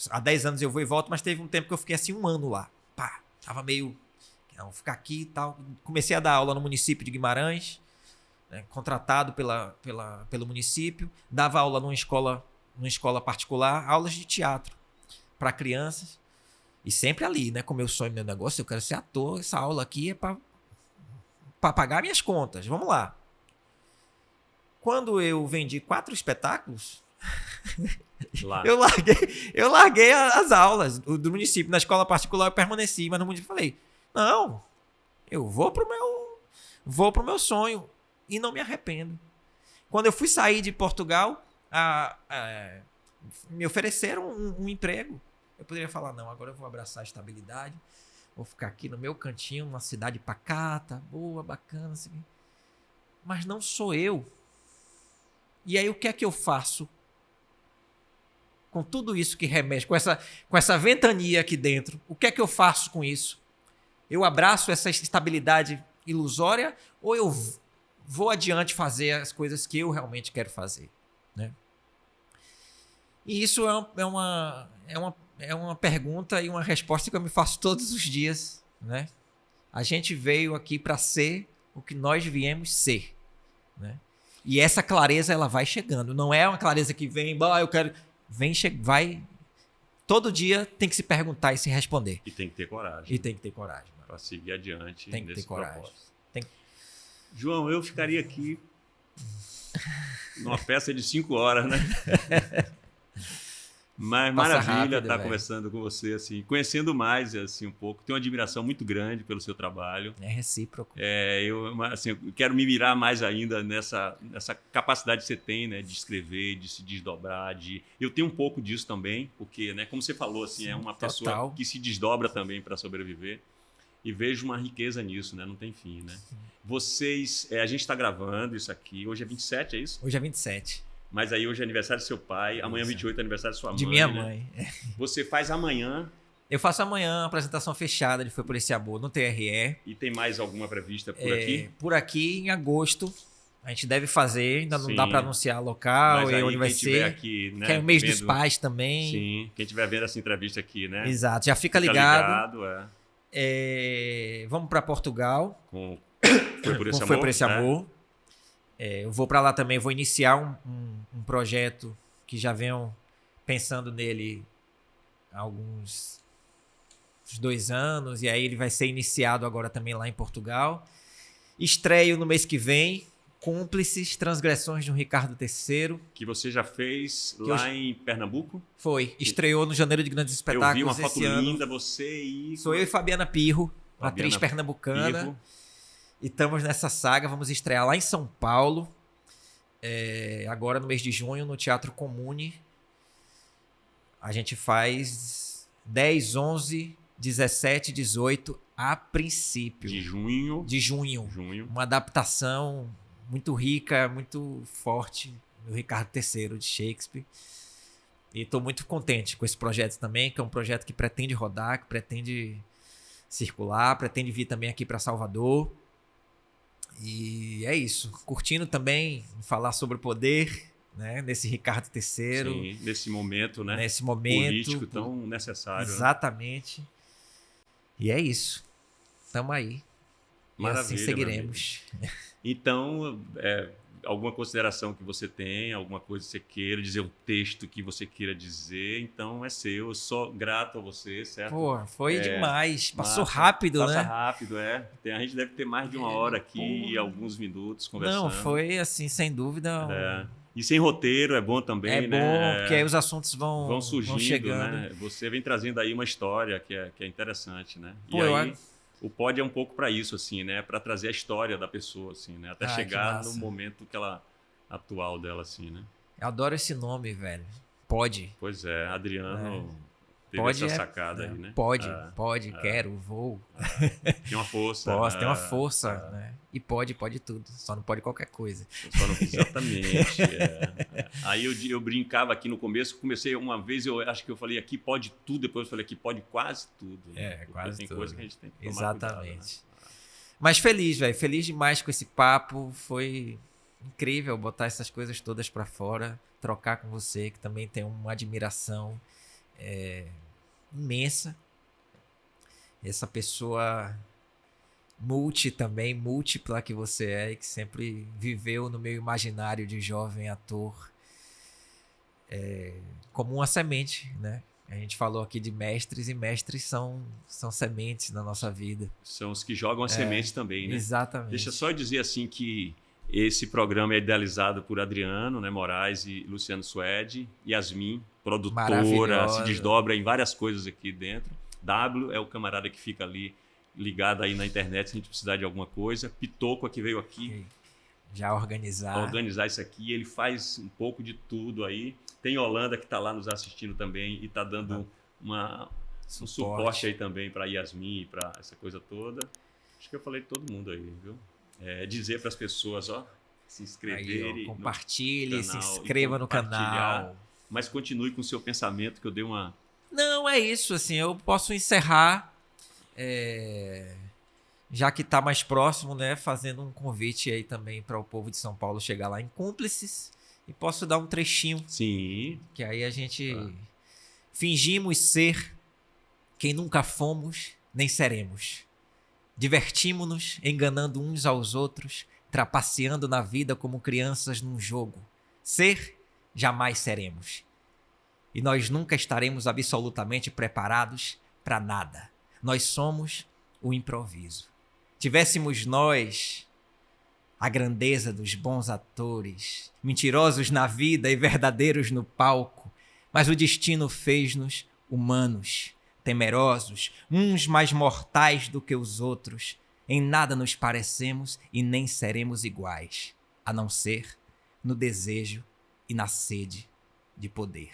Há 10 anos eu vou e volto, mas teve um tempo que eu fiquei assim 1 ano lá. Pá, tava meio... Não, vou ficar aqui e tal. Comecei a dar aula no município de Guimarães, né, contratado pelo município. Dava aula numa escola particular, aulas de teatro para crianças. E sempre ali, né? Com meu sonho, meu negócio, eu quero ser ator. Essa aula aqui é para pagar minhas contas. Vamos lá. Quando eu vendi 4 espetáculos, eu larguei as aulas do município. Na escola particular eu permaneci, mas no município eu falei, não, eu vou pro meu sonho e não me arrependo. Quando eu fui sair de Portugal, me ofereceram um emprego. Eu poderia falar, não, agora eu vou abraçar a estabilidade, vou ficar aqui no meu cantinho, numa cidade pacata, boa, bacana, assim. Mas não sou eu. E aí o que é que eu faço com tudo isso que remexe, com essa ventania aqui dentro? O que é que eu faço com isso? Eu abraço essa estabilidade ilusória ou eu vou adiante fazer as coisas que eu realmente quero fazer, né? E isso é uma pergunta e uma resposta que eu me faço todos os dias, né? A gente veio aqui para ser o que nós viemos ser, né? E essa clareza ela vai chegando. Não é uma clareza que vem, eu quero, vai. Todo dia tem que se perguntar e se responder.
E tem que ter coragem. Para seguir adiante
tem que
nesse
ter coragem.
propósito. João, eu ficaria aqui numa peça de 5 horas, né? Mas
Passa
maravilha
rápido,
estar
velho.
conversando com você, assim, conhecendo mais assim um pouco. Tenho uma admiração muito grande pelo seu trabalho.
É recíproco.
Eu quero me mirar mais ainda nessa capacidade que você tem, né, de escrever, de se desdobrar, eu tenho um pouco disso também, porque, né, como você falou, assim, é uma pessoa
total.
que se desdobra também para sobreviver. E vejo uma riqueza nisso, né? Não tem fim, né? Vocês, a gente está gravando isso aqui. Hoje é 27, é isso?
Hoje é 27.
Mas aí hoje é aniversário do seu pai, amanhã
Isso.
28 é aniversário da sua mãe.
De minha
né?
mãe.
Você faz amanhã
Eu faço amanhã a apresentação fechada de Foi Por Esse Amor no TRE.
e tem mais alguma prevista por aqui?
Por aqui, em agosto, a gente deve fazer. Ainda não
Sim.
dá para anunciar local
Mas
e
aí
onde vai
quem tiver
ser.
aqui, né,
Que é o mês dos
vendo-
pais também.
Sim, quem estiver vendo essa entrevista aqui, né?
Exato, já fica ligado.
ligado,
Vamos para Portugal.
Foi por esse
Como
amor.
Foi Por Esse
né?
Amor. Eu vou para lá também, vou iniciar um projeto que já venho pensando nele há uns 2 anos, e aí ele vai ser iniciado agora também lá em Portugal. Estreio no mês que vem, Cúmplices, Transgressões de um Ricardo III.
Que você já fez lá em Pernambuco.
Estreou no Janeiro de Grandes Espetáculos
Eu vi uma foto
esse ano.
linda, você e...
Sou eu e Fabiana Pirro,
Fabiana
atriz pernambucana.
Pirro.
E estamos nessa saga, vamos estrear lá em São Paulo, agora no mês de junho, no Teatro Comune. A gente faz 10, 11, 17, 18 a princípio.
De junho.
De junho.
Junho.
Uma adaptação muito rica, muito forte do Ricardo III de Shakespeare. E estou muito contente com esse projeto também, que é um projeto que pretende rodar, que pretende circular, pretende vir também aqui para Salvador. E é isso. Curtindo também falar sobre o poder, né? Nesse Ricardo III.
Sim, nesse momento, né?
Nesse momento.
Político tão necessário. Né?
Exatamente. E é isso. Tamo aí. E
Maravilha,
assim seguiremos.
Então, alguma consideração que você tem, alguma coisa que você queira dizer, um texto que você queira dizer, então é seu. Eu sou grato a você, certo?
Pô, foi demais. Passou
Massa.
rápido,
Passa
né?
rápido, A gente deve ter mais de uma hora aqui e alguns minutos conversando.
Não, foi assim, sem dúvida.
E sem roteiro é bom também,
É
né?
bom, porque aí os assuntos vão
surgindo,
chegando.
né? Você vem trazendo aí uma história que é interessante, né?
Pô,
e aí, o pod é um pouco para isso, assim, né? Para trazer a história da pessoa, assim, né? Até chegar no momento atual dela, assim, né?
Eu adoro esse nome, velho. Pode.
Pois é, Adriano teve
Pode
essa sacada aí, né?
Pode, quero, vou.
Tem uma força.
Posso, tem uma força, né? E pode tudo. Só não pode qualquer coisa.
Exatamente. Aí eu brincava aqui no começo, comecei uma vez, eu acho que eu falei aqui pode tudo, depois eu falei aqui pode quase tudo.
Quase
tem
tudo.
coisa que a gente tem que tomar
Exatamente.
cuidado, né?
Mas feliz, velho. Feliz demais com esse papo. Foi incrível botar essas coisas todas pra fora. Trocar com você, que também tem uma admiração imensa. Essa pessoa múltipla que você é e que sempre viveu no meu imaginário de jovem ator como uma semente, né? A gente falou aqui de mestres, e mestres são sementes na nossa vida.
São os que jogam as sementes também, né?
Exatamente.
Deixa só eu dizer assim que esse programa é idealizado por Adriano, né, Moraes e Luciano Suede, Yasmin, produtora,
Maravilhosa.
se desdobra em várias coisas aqui dentro. W é o camarada que fica ali ligado aí na internet se a gente precisar de alguma coisa. Pitoco que veio aqui
já organizar
isso aqui. Ele faz um pouco de tudo aí. Tem Holanda que está lá nos assistindo também e está dando um suporte aí também para Yasmin e para essa coisa toda. Acho que eu falei de todo mundo aí, viu? Dizer para as pessoas, se inscreverem.
Compartilhe, se inscreva no canal.
Mas continue com o seu pensamento, que eu dei uma...
Não, é isso, assim, eu posso encerrar, já que está mais próximo, né, fazendo um convite aí também para o povo de São Paulo chegar lá em Cúmplices, e posso dar um trechinho.
Sim.
Que aí a gente fingimos ser quem nunca fomos nem seremos. Divertimos-nos enganando uns aos outros, trapaceando na vida como crianças num jogo. Ser, jamais seremos. E nós nunca estaremos absolutamente preparados para nada. Nós somos o improviso. Tivéssemos nós a grandeza dos bons atores, mentirosos na vida e verdadeiros no palco, Mas o destino fez-nos humanos, temerosos, uns mais mortais do que os outros. Em nada nos parecemos e nem seremos iguais, a não ser no desejo e na sede de poder.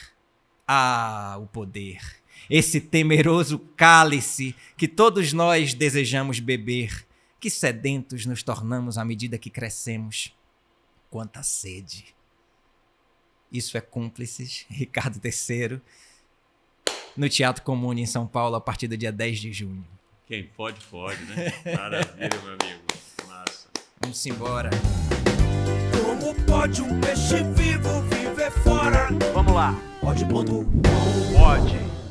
Ah, o poder! Esse temeroso cálice que todos nós desejamos beber, que sedentos nos tornamos à medida que crescemos. Quanta sede! Isso é Cúmplices, Ricardo III, no Teatro Comune em São Paulo, a partir do dia 10 de junho.
Quem pode, né? Maravilha, meu amigo. Massa.
Vamos embora.
Como pode um peixe vivo viver fora?
Vamos lá.
Pode, ponto.
Pode.